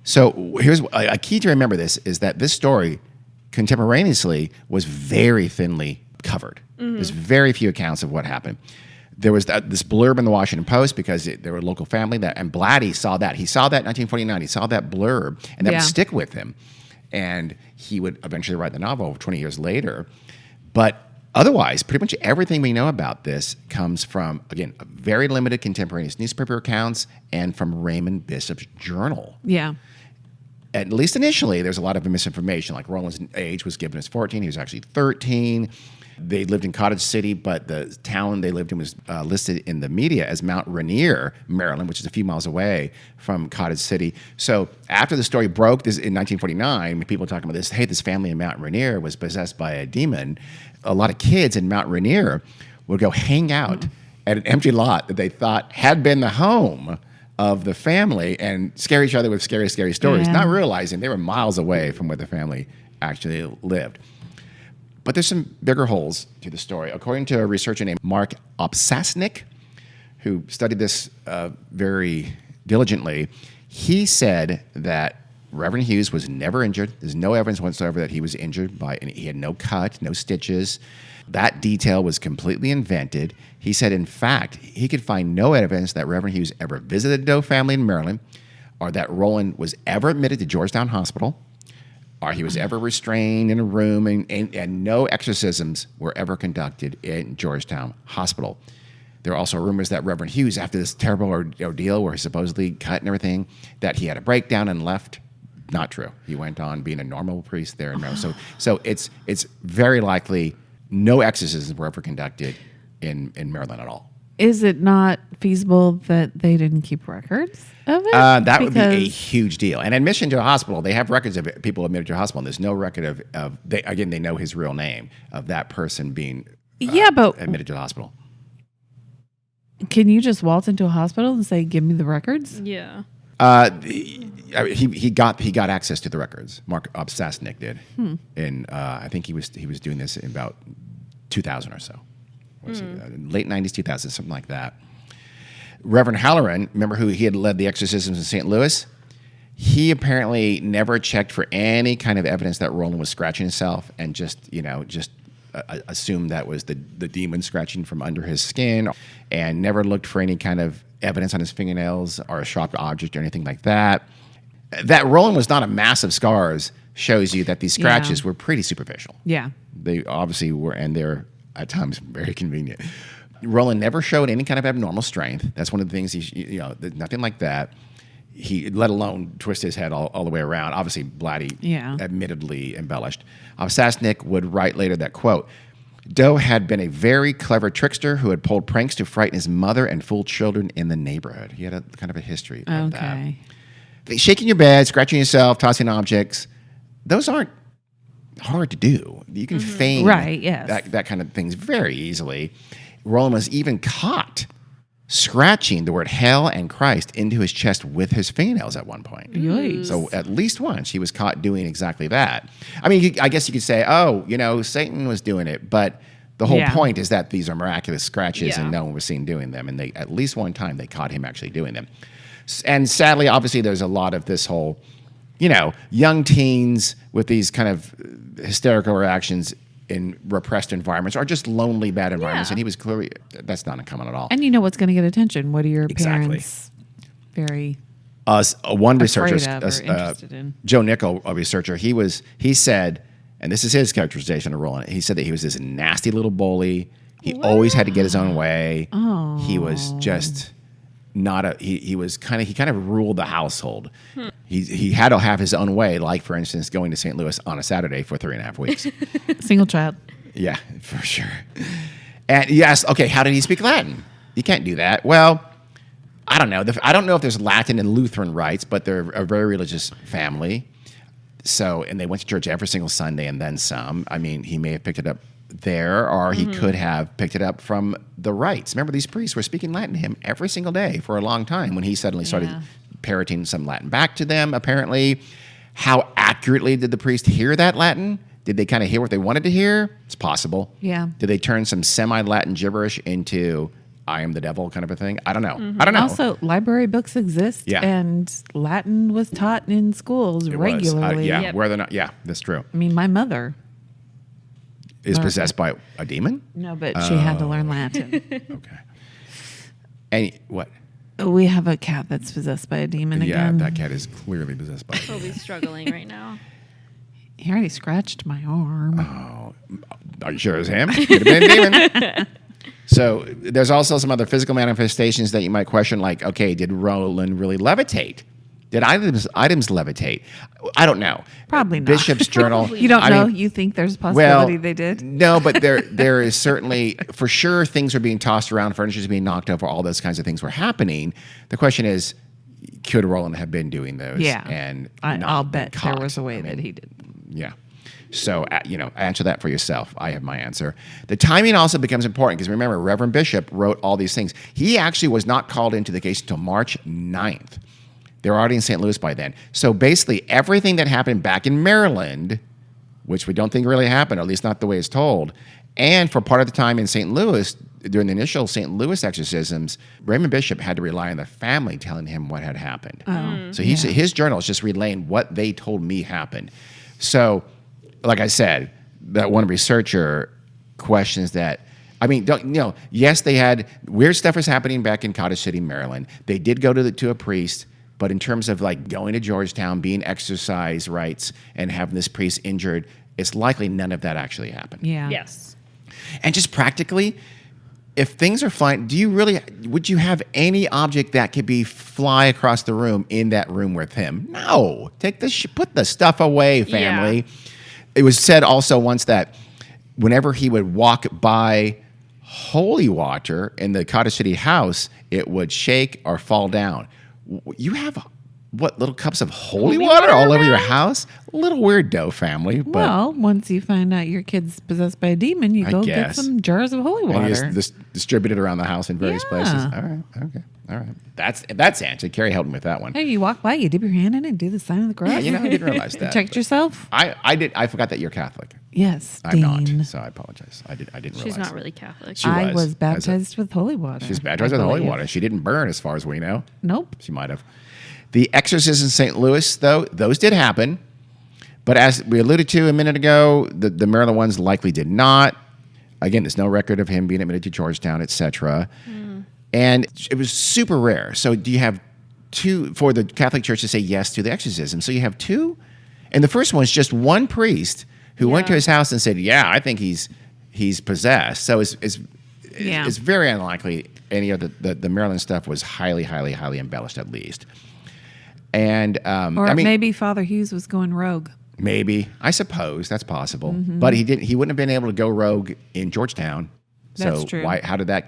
So here's a key to remember this is that this story contemporaneously was very thinly covered. There's very few accounts of what happened. There was this blurb in the Washington Post because there were a local family and Blatty saw that. He saw that in 1949. He saw that blurb, and that would stick with him. And he would eventually write the novel 20 years later. But otherwise, pretty much everything we know about this comes from, again, a very limited contemporaneous newspaper accounts and from Raymond Bishop's journal. Yeah. At least initially, there's a lot of misinformation. Like Roland's age was given as 14. He was actually 13. They lived in Cottage City, but the town they lived in was listed in the media as Mount Rainier, Maryland, which is a few miles away from Cottage City. So after the story broke this in 1949, people were talking about this, hey, this family in Mount Rainier was possessed by a demon. A lot of kids in Mount Rainier would go hang out at an empty lot that they thought had been the home of the family and scare each other with scary, scary stories, not realizing they were miles away from where the family actually lived. But there's some bigger holes to the story. According to a researcher named Mark Opsasnik, who studied this very diligently, he said that Reverend Hughes was never injured. There's no evidence whatsoever that he was injured by any. He had no cut, no stitches. That detail was completely invented. He said, in fact, he could find no evidence that Reverend Hughes ever visited the Doe family in Maryland, or that Roland was ever admitted to Georgetown Hospital, or he was ever restrained in a room, and no exorcisms were ever conducted in Georgetown Hospital. There are also rumors that Reverend Hughes, after this terrible ordeal where he supposedly cut and everything, that he had a breakdown and left. Not true. He went on being a normal priest there in Maryland. So it's very likely no exorcisms were ever conducted in Maryland at all. Is it not feasible that they didn't keep records of it? That would be a huge deal. And admission to a hospital, they have records of people admitted to a hospital, and there's no record of they know his real name of that person being but admitted to the hospital. Can you just waltz into a hospital and say, give me the records? Yeah. He got access to the records. Mark Obsasnik did, and I think he was doing this in about 2000 or so, late 90s, 2000, something like that. Reverend Halloran, remember who he had led the exorcisms in St. Louis? He apparently never checked for any kind of evidence that Roland was scratching himself, and just assumed that was the demon scratching from under his skin, and never looked for any kind of evidence on his fingernails or a sharp object or anything like that. That Roland was not a massive scars shows you that these scratches were pretty superficial. Yeah. They obviously were, and they're at times very convenient. Roland never showed any kind of abnormal strength. That's one of the things nothing like that. He, let alone twist his head all the way around. Obviously, Blatty admittedly embellished. Sasnick would write later that, quote, Doe had been a very clever trickster who had pulled pranks to frighten his mother and fool children in the neighborhood. He had a kind of a history of that. Shaking your bed, scratching yourself, tossing objects, those aren't hard to do. You can feign that kind of things very easily. Roland was even caught scratching the word hell and Christ into his chest with his fingernails at one point. So at least once he was caught doing exactly that. I mean, I guess you could say, Satan was doing it, but the whole point is that these are miraculous scratches and no one was seen doing them. And at least one time they caught him actually doing them. And sadly, obviously, there's a lot of this whole, young teens with these kind of hysterical reactions in repressed environments or just lonely, bad environments. And he was clearly, that's not uncommon at all. And you know what's going to get attention. What are your parents very one researcher, interested in? Joe Nickel, a researcher, he said, and this is his characterization of Roland, he said that he was this nasty little bully. He always had to get his own way. Oh. He was just not he kind of ruled the household. He had to have his own way, like, for instance, going to St. Louis on a Saturday for 3.5 weeks. Single child. Yeah, for sure. And you asked, okay, how did he speak Latin? You can't do that. Well, I don't know. I don't know if there's Latin and Lutheran rites, but they're a very religious family. So, and they went to church every single Sunday and then some. I mean, he may have picked it up there, or he could have picked it up from the rites. Remember, these priests were speaking Latin to him every single day for a long time when he suddenly started parroting some Latin back to them, apparently. How accurately did the priest hear that Latin? Did they kind of hear what they wanted to hear? It's possible. Yeah. Did they turn some semi-Latin gibberish into I am the devil kind of a thing? I don't know. I don't know. Also, library books exist, and Latin was taught in schools regularly. Where they're not. Yeah, that's true. I mean, my mother is possessed by a demon? No, but she had to learn Latin. Okay. And what? We have a cat that's possessed by a demon again. Yeah, that cat is clearly possessed by a demon. Toby's struggling right now. He already scratched my arm. Oh, are you sure it was him? Could have been a demon. So there's also some other physical manifestations that you might question, like, okay, did Roland really levitate? Did items levitate? I don't know. Probably not. Bishop's Journal. You don't know? You think there's a possibility they did? No, but there is certainly, for sure, things are being tossed around, furniture's being knocked over, all those kinds of things were happening. The question is, could Roland have been doing those? Yeah. And I'll bet there was a way that he did. Yeah. So, answer that for yourself. I have my answer. The timing also becomes important because remember, Reverend Bishop wrote all these things. He actually was not called into the case until March 9th. They were already in St. Louis by then. So basically, everything that happened back in Maryland, which we don't think really happened, or at least not the way it's told, and for part of the time in St. Louis, during the initial St. Louis exorcisms, Raymond Bishop had to rely on the family telling him what had happened. So his journal is just relaying what they told me happened. So, like I said, that one researcher questions that. I mean, yes, they had weird stuff was happening back in Cottage City, Maryland. They did go to a priest. But in terms of like going to Georgetown, being exercise rights, and having this priest injured, it's likely none of that actually happened. Yeah. Yes. And just practically, if things are flying, would you have any object that could fly across the room in that room with him? No. Put the stuff away, family. Yeah. It was said also once that whenever he would walk by holy water in the Cottage City house, it would shake or fall down. You have little cups of holy water all over your house? A little weird, Doe family. But well, once you find out your kid's possessed by a demon, you go get some jars of holy water. And you just distribute it around the house in various places. All right, okay, all right. That's answered. Carrie helped me with that one. Hey, you walk by, you dip your hand in it, do the sign of the cross. I didn't realize that. Checked yourself? I did. I forgot that you're Catholic. Yes, I'm Dean. not, so I apologize. I didn't realize. She's not really Catholic. I was baptized with holy water. She's baptized with holy water. She didn't burn, as far as we know. Nope. She might have. The exorcisms in St. Louis, though, those did happen. But as we alluded to a minute ago, the Maryland ones likely did not. Again, there's no record of him being admitted to Georgetown, etc. And it was super rare. So do you have two for the Catholic Church to say yes to the exorcism? So you have two, and the first one is just one priest who went to his house and said, "Yeah, I think he's possessed." So it's very unlikely any of the Maryland stuff was highly embellished, at least. And maybe Father Hughes was going rogue. Maybe, I suppose that's possible, but he didn't. He wouldn't have been able to go rogue in Georgetown. That's So true. how did that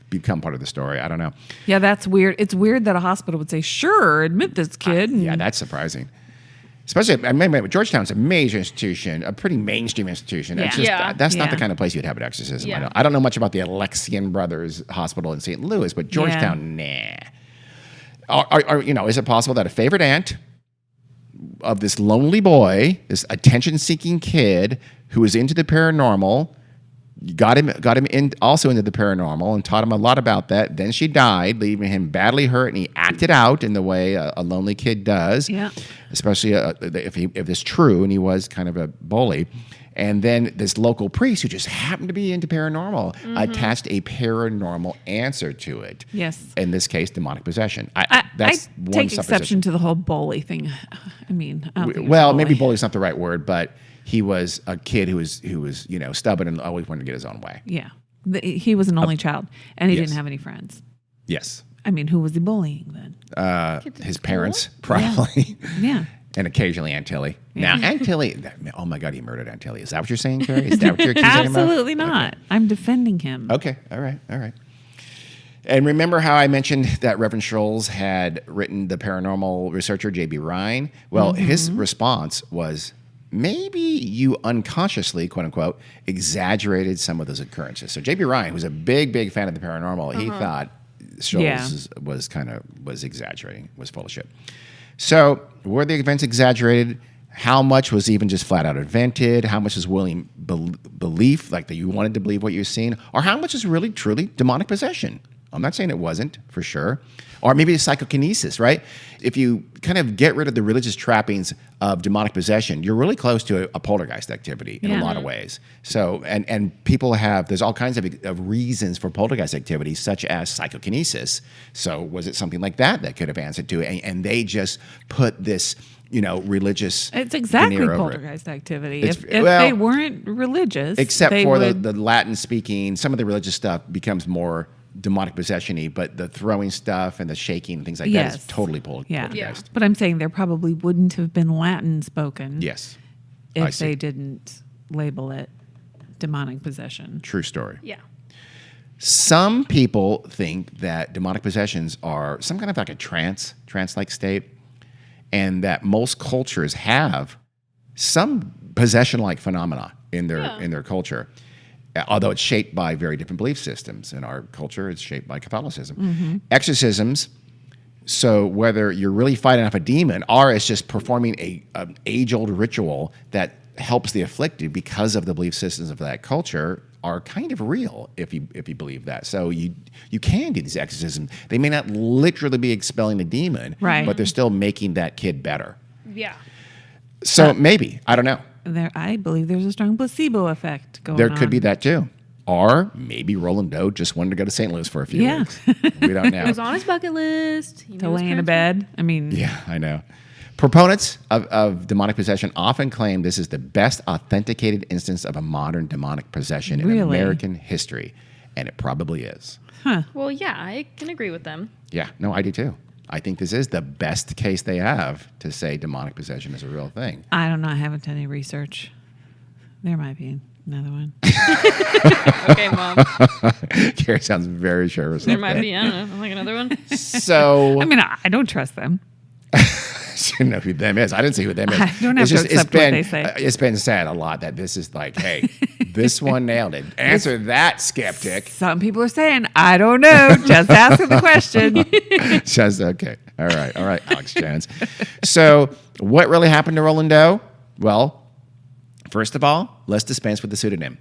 become part of the story? I don't know. Yeah, that's weird. It's weird that a hospital would say, "Sure, admit this kid." Yeah, that's surprising. Especially, I mean, Georgetown's a major institution, a pretty mainstream institution. It's just, that's not the kind of place you'd have an exorcism. Yeah. I don't know much about the Alexian Brothers Hospital in St. Louis, but Georgetown, nah. Is it possible that a favorite aunt of this lonely boy, this attention-seeking kid who was into the paranormal, got him in also into the paranormal and taught him a lot about that. Then she died, leaving him badly hurt, and he acted out in the way a lonely kid does. Yeah. Especially if it's true, and he was kind of a bully. And then this local priest who just happened to be into paranormal attached a paranormal answer to it. Yes. In this case, demonic possession. I That's one take supposition. exception to the whole bully thing. I mean, I don't think Well, it's maybe bully. bully's not the right word, but he was a kid who was stubborn and always wanted to get his own way. Yeah. He was an only child, and he yes. didn't have any friends. Yes. I mean, who was he bullying then? His parents, probably. Yeah. And occasionally Aunt Tilly. Now, Aunt Tilly, oh my God, he murdered Aunt Tilly. Is that what you're saying, Carrie? Is that what you're accusing him of? Absolutely not. Okay. I'm defending him. Okay, all right. And remember how I mentioned that Reverend Scholes had written the paranormal researcher J.B. Ryan? Well, his response was, maybe you unconsciously, quote unquote, exaggerated some of those occurrences. So J.B. Ryan, who's a big fan of the paranormal, he thought Scholes was exaggerating, was full of shit. So were the events exaggerated? How much was even just flat out invented? How much is willing belief, like that you wanted to believe what you're seeing? Or how much is really, truly demonic possession? I'm not saying it wasn't, for sure. Or maybe it's psychokinesis, right? If you kind of get rid of the religious trappings of demonic possession, you're really close to a poltergeist activity in a lot of ways. So, and people there's all kinds of reasons for poltergeist activity, such as psychokinesis. So was it something like that could have answered to it? And they just put this, religious It's exactly veneer over it. poltergeist activity. It's- If they weren't religious, Except they for would, the Latin speaking, some of the religious stuff becomes more demonic possession-y, but the throwing stuff and the shaking and things like that is totally poltergeist. Yeah. But I'm saying there probably wouldn't have been Latin spoken Yes. I if see. they didn't label it demonic possession. True story. Yeah. Some people think that demonic possessions are some kind of like a trance-like state, and that most cultures have some possession-like phenomena in their culture. Although it's shaped by very different belief systems. In our culture, it's shaped by Catholicism. Exorcisms, so whether you're really fighting off a demon or it's just performing an age-old ritual that helps the afflicted because of the belief systems of that culture, are kind of real if you believe that. So you can do these exorcisms. They may not literally be expelling the demon, Right. but they're still making that kid better. Yeah. So maybe, I don't know. I believe there's a strong placebo effect going on. There could be that too. Or maybe Roland Doe just wanted to go to St. Louis for a few weeks. We don't know. It was on his bucket list. He To knew his lay in a parents bed. I mean, Yeah, I know. Proponents of demonic possession often claim this is the best authenticated instance of a modern demonic possession in Really? American history. And it probably is. were- Well, yeah, I can agree with them. Yeah, no, I do too. I think this is the best case they have to say demonic possession is a real thing. I don't know. I haven't done any research. There might be another one. Okay, Mom. Carrie sounds very sure of herself. There might be, I don't know, like another one. So I mean, I don't trust them. I didn't know who them is. I didn't see who them is. I don't have to accept what they say. It's been said a lot that this is like, hey, this one nailed it. Answer that, skeptic. Some people are saying, I don't know. Just asking the question. Just okay. All right, Alex Jones. So, what really happened to Roland Doe? Well, first of all, let's dispense with the pseudonym.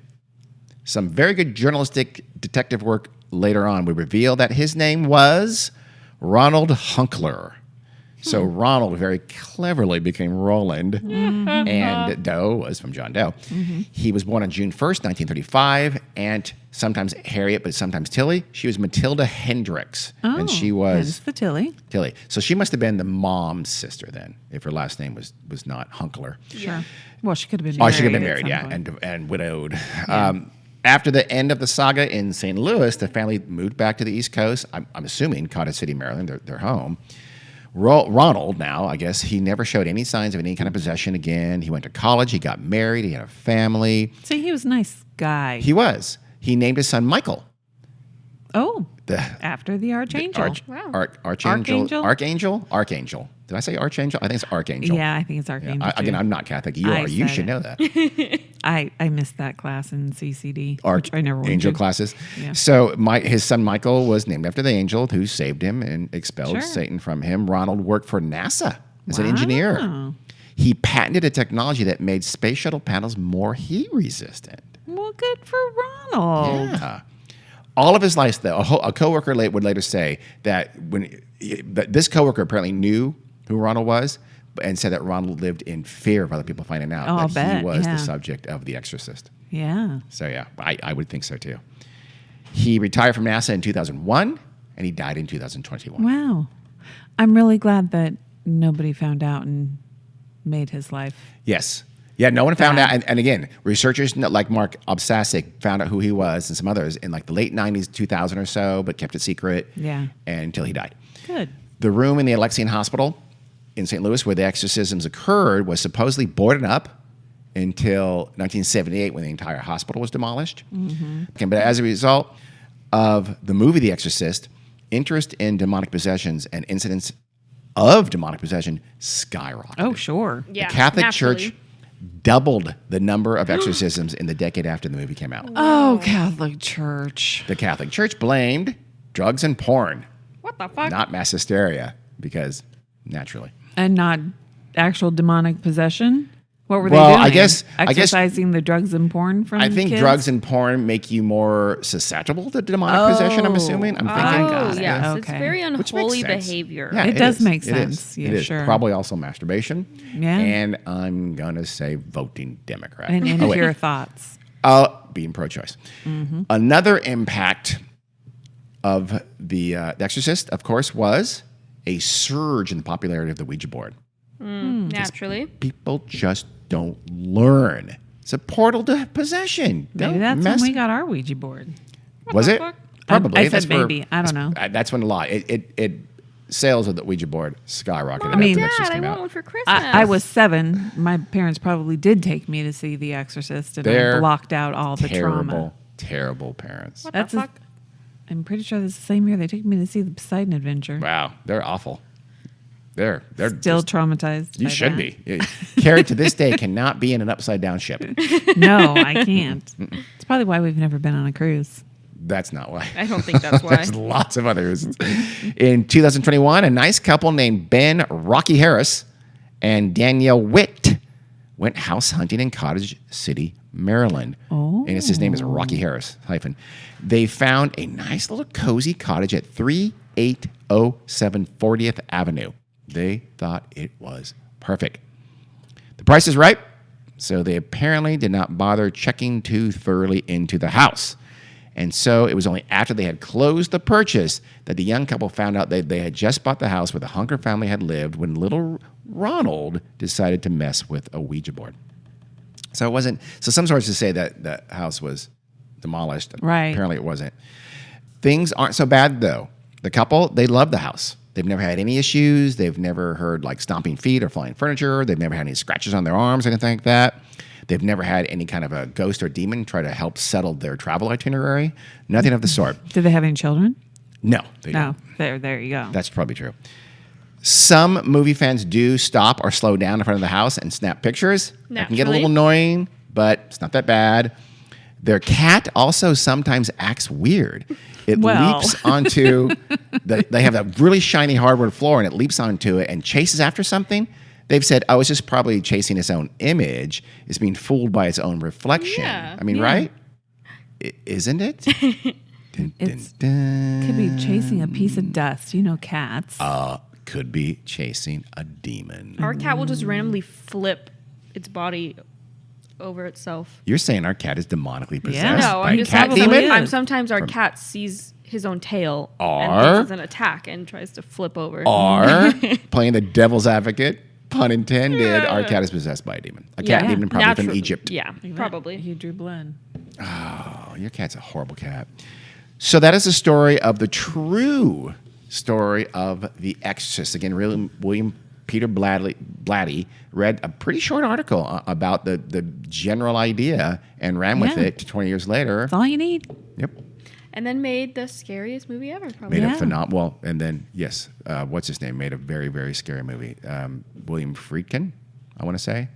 Some very good journalistic detective work later on would reveal that his name was Ronald Hunkler. So Ronald very cleverly became Roland, and Doe was from John Doe. He was born on June 1st, 1935, and sometimes Harriet, but sometimes Tilly. She was Matilda Hendricks, and she was hence the Tilly. Tilly. So she must have been the mom's sister then, if her last name was not Hunkler. Sure. Well, she could have been Oh, married. she could have been at married, some point. and widowed. After the end of the saga in St. Louis, the family moved back to the East Coast. I'm assuming Cottage City, Maryland, their home. Ronald, now, I guess, he never showed any signs of any kind of possession again. He went to college. He got married. He had a family. See, he was a nice guy. He was. He named his son Michael. Oh, The after the Archangel. Wow. Archangel. Did I say Archangel? I think it's Archangel. Yeah, I think it's Archangel. Again, too. I'm not Catholic. You I are. You said should it. know that. I missed that class in CCD, which I never went Angel to. classes. Yeah. So his son Michael was named after the angel who saved him and expelled Sure. Satan from him. Ronald worked for NASA as an engineer. Wow. He patented a technology that made space shuttle panels more heat resistant. Well, good for Ronald. Yeah. All of his life, though, a coworker would later say that but this coworker apparently knew who Ronald was and said that Ronald lived in fear of other people finding out Oh, I'll that he bet, was yeah. the subject of The Exorcist. Yeah. So, yeah, I would think so, too. He retired from NASA in 2001, and he died in 2021. Wow. I'm really glad that nobody found out and made his life. Yes. Yeah, no one found out. And again, researchers like Mark Obsasic found out who he was and some others in like the late 90s, 2000 or so, but kept it secret until he died. Good. The room in the Alexian Hospital in St. Louis where the exorcisms occurred was supposedly boarded up until 1978 when the entire hospital was demolished. Okay, but as a result of the movie The Exorcist, interest in demonic possessions and incidents of demonic possession skyrocketed. Oh, sure. Yeah. The Catholic naturally. Church doubled the number of exorcisms in the decade after the movie came out. Oh, Catholic Church. The Catholic Church blamed drugs and porn, What the fuck? not mass hysteria, because naturally. And not actual demonic possession? What were Well, they doing? I guess- Exercising the drugs and porn from I think kids? drugs and porn make you more susceptible to demonic possession, I'm assuming. I'm thinking. Oh, got it. yes. It's Okay. very Which makes unholy sense. behavior. Yeah, It does is. make It is. sense. Yeah, It is. sure. Probably also masturbation. Yeah. And I'm going to say voting Democrat. And Oh, wait. impure thoughts. Being pro-choice. Another impact of The Exorcist, of course, was a surge in the popularity of the Ouija board. Naturally. People just don't learn. It's a portal to possession. Maybe Don't that's mess- when we got our Ouija board. Was it? fuck? Probably. I said That's where- maybe. I don't know. That's when a lot. It sales of the Ouija board skyrocketed. I mean- after The Exorcist Dad, I came want out. one for Christmas. I was 7. My parents probably did take me to see The Exorcist, and They're I blocked out all the terrible, trauma. terrible parents. What That's the a- fuck? I'm pretty sure this is the same year they took me to see the Poseidon Adventure. Wow, they're awful. They're Still just- traumatized. You by should that. be. Carrie to this day cannot be in an upside down ship. No, I can't. It's probably why we've never been on a cruise. That's not why. I don't think that's why. There's lots of other reasons. In 2021, a nice couple named Ben Rocky Harris and Danielle Witt went house hunting in Cottage City, Maryland. Oh. And his name is Rocky Harris, hyphen. They found a nice little cozy cottage at 3807 40th Avenue. They thought it was perfect. The price is right, so they apparently did not bother checking too thoroughly into the house. And so it was only after they had closed the purchase that the young couple found out they had just bought the house where the Hunker family had lived when little Ronald decided to mess with a Ouija board. So it wasn't. So some sources say that the house was demolished. Right. Apparently it wasn't. Things aren't so bad though. The couple, they love the house. They've never had any issues. They've never heard like stomping feet or flying furniture. They've never had any scratches on their arms or anything like that. They've never had any kind of a ghost or demon try to help settle their travel itinerary. Nothing of the sort. Did they have any children? No, they No. don't. There you go. That's probably true. Some movie fans do stop or slow down in front of the house and snap pictures. That can get a little Naturally. annoying, but it's not that bad. Their cat also sometimes acts weird. It Well. leaps onto, they have that really shiny hardwood floor and it leaps onto it and chases after something. They've said, oh, it's just probably chasing its own image. It's being fooled by its own reflection. Yeah. I mean, Yeah. right? Isn't it? Dun, It's- dun. Could be chasing a piece of dust. You know, cats. could be chasing a demon. Our cat will just randomly flip its body over itself. You're saying our cat is demonically possessed Yeah. No, by I'm a just cat saying demon? sometimes our cat sees his own tail Or- and thinks it's an attack and tries to flip over. Or playing the devil's advocate, pun intended, our cat is possessed by a demon. A cat demon probably from Egypt. Yeah, probably. He drew blood. Oh, your cat's a horrible cat. So that is the story of the true story of The Exorcist. Again, William Peter Blatty read a pretty short article about the general idea and ran with Yeah. it 20 years later. That's all you need. Yep. And then made the scariest movie ever, probably. Made Yeah. a phenomenal, and then, yes, what's his name? Made a very, very scary movie. William Friedkin, I want to say,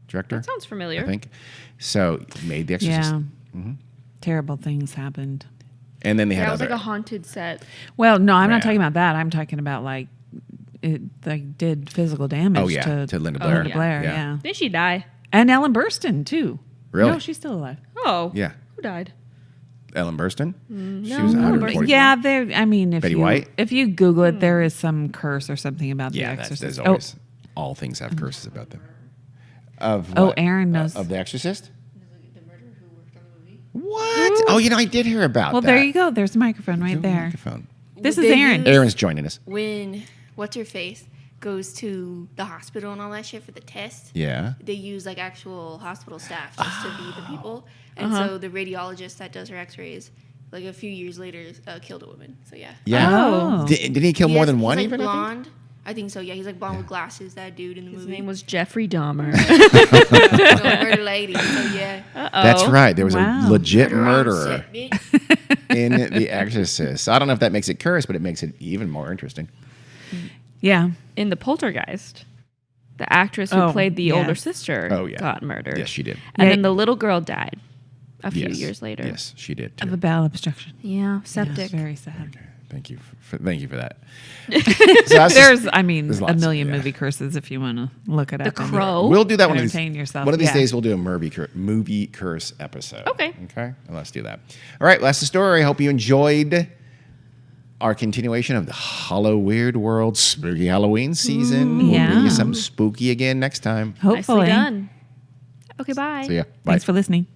director. That sounds familiar. I think. So, made The Exorcist. Yeah. Terrible things happened. And then they Yeah, had it was other. like a haunted set. Well, no, I'm Yeah. not talking about that. I'm talking about like it like did physical damage Oh, yeah, to Linda Blair. Linda Blair, Yeah. yeah. Didn't she die? And Ellen Burstyn too. Really? No, she's still alive. Oh. Yeah. Who died? Ellen Burstyn? She no, was Ellen 140. Yeah, there. I mean, if Betty you White? if you Google it, there is some curse or something about Yeah, the there's Exorcist. always, all things have curses about them. Of Oh, what? Aaron knows. Of The Exorcist? The murderer who worked on the movie. What? Oh, I did hear about well, that. there you go. There's a microphone right Give me a there. microphone. This Would is they Aaron. use- Aaron's joining us. When what's her face goes to the hospital and all that shit for the test, Yeah. they use like actual hospital staff just to be the people. And so the radiologist that does her X-rays, like a few years later, killed a woman. So yeah. Yeah. Oh. Didn't he kill more than one he's even? like I think? blonde. I think so. Yeah, he's like blonde with glasses. That dude in the His movie. name was Jeffrey Dahmer. No, murder lady. So yeah. That's right. There was Wow. a legit Murder on murderer set, bitch. in The Exorcist. I don't know if that makes it cursed, but it makes it even more interesting. Yeah. In The Poltergeist, the actress who Oh, played the older yes. sister Oh, yeah. got murdered. Yes, she did. And Yeah. then the little girl died a few Yes. years later. Yes, she did Of too. a bowel obstruction. Yeah, Yes, septic. very sad. Thank you for that. So that's There's, I mean, there's a lots, million yeah. movie curses if you want to look it The up. and Crow. We'll do that one of these. Entertain yourself, One of these yeah. days, we'll do a movie curse episode. Okay. Okay. Well, let's do that. All right. That's the story. Hope you enjoyed our continuation of the Hollow Weird World Spooky Halloween season. We'll bring you yeah. something spooky again next time. Hopefully. Nicely done. Okay, bye. See ya. Bye. Thanks for listening.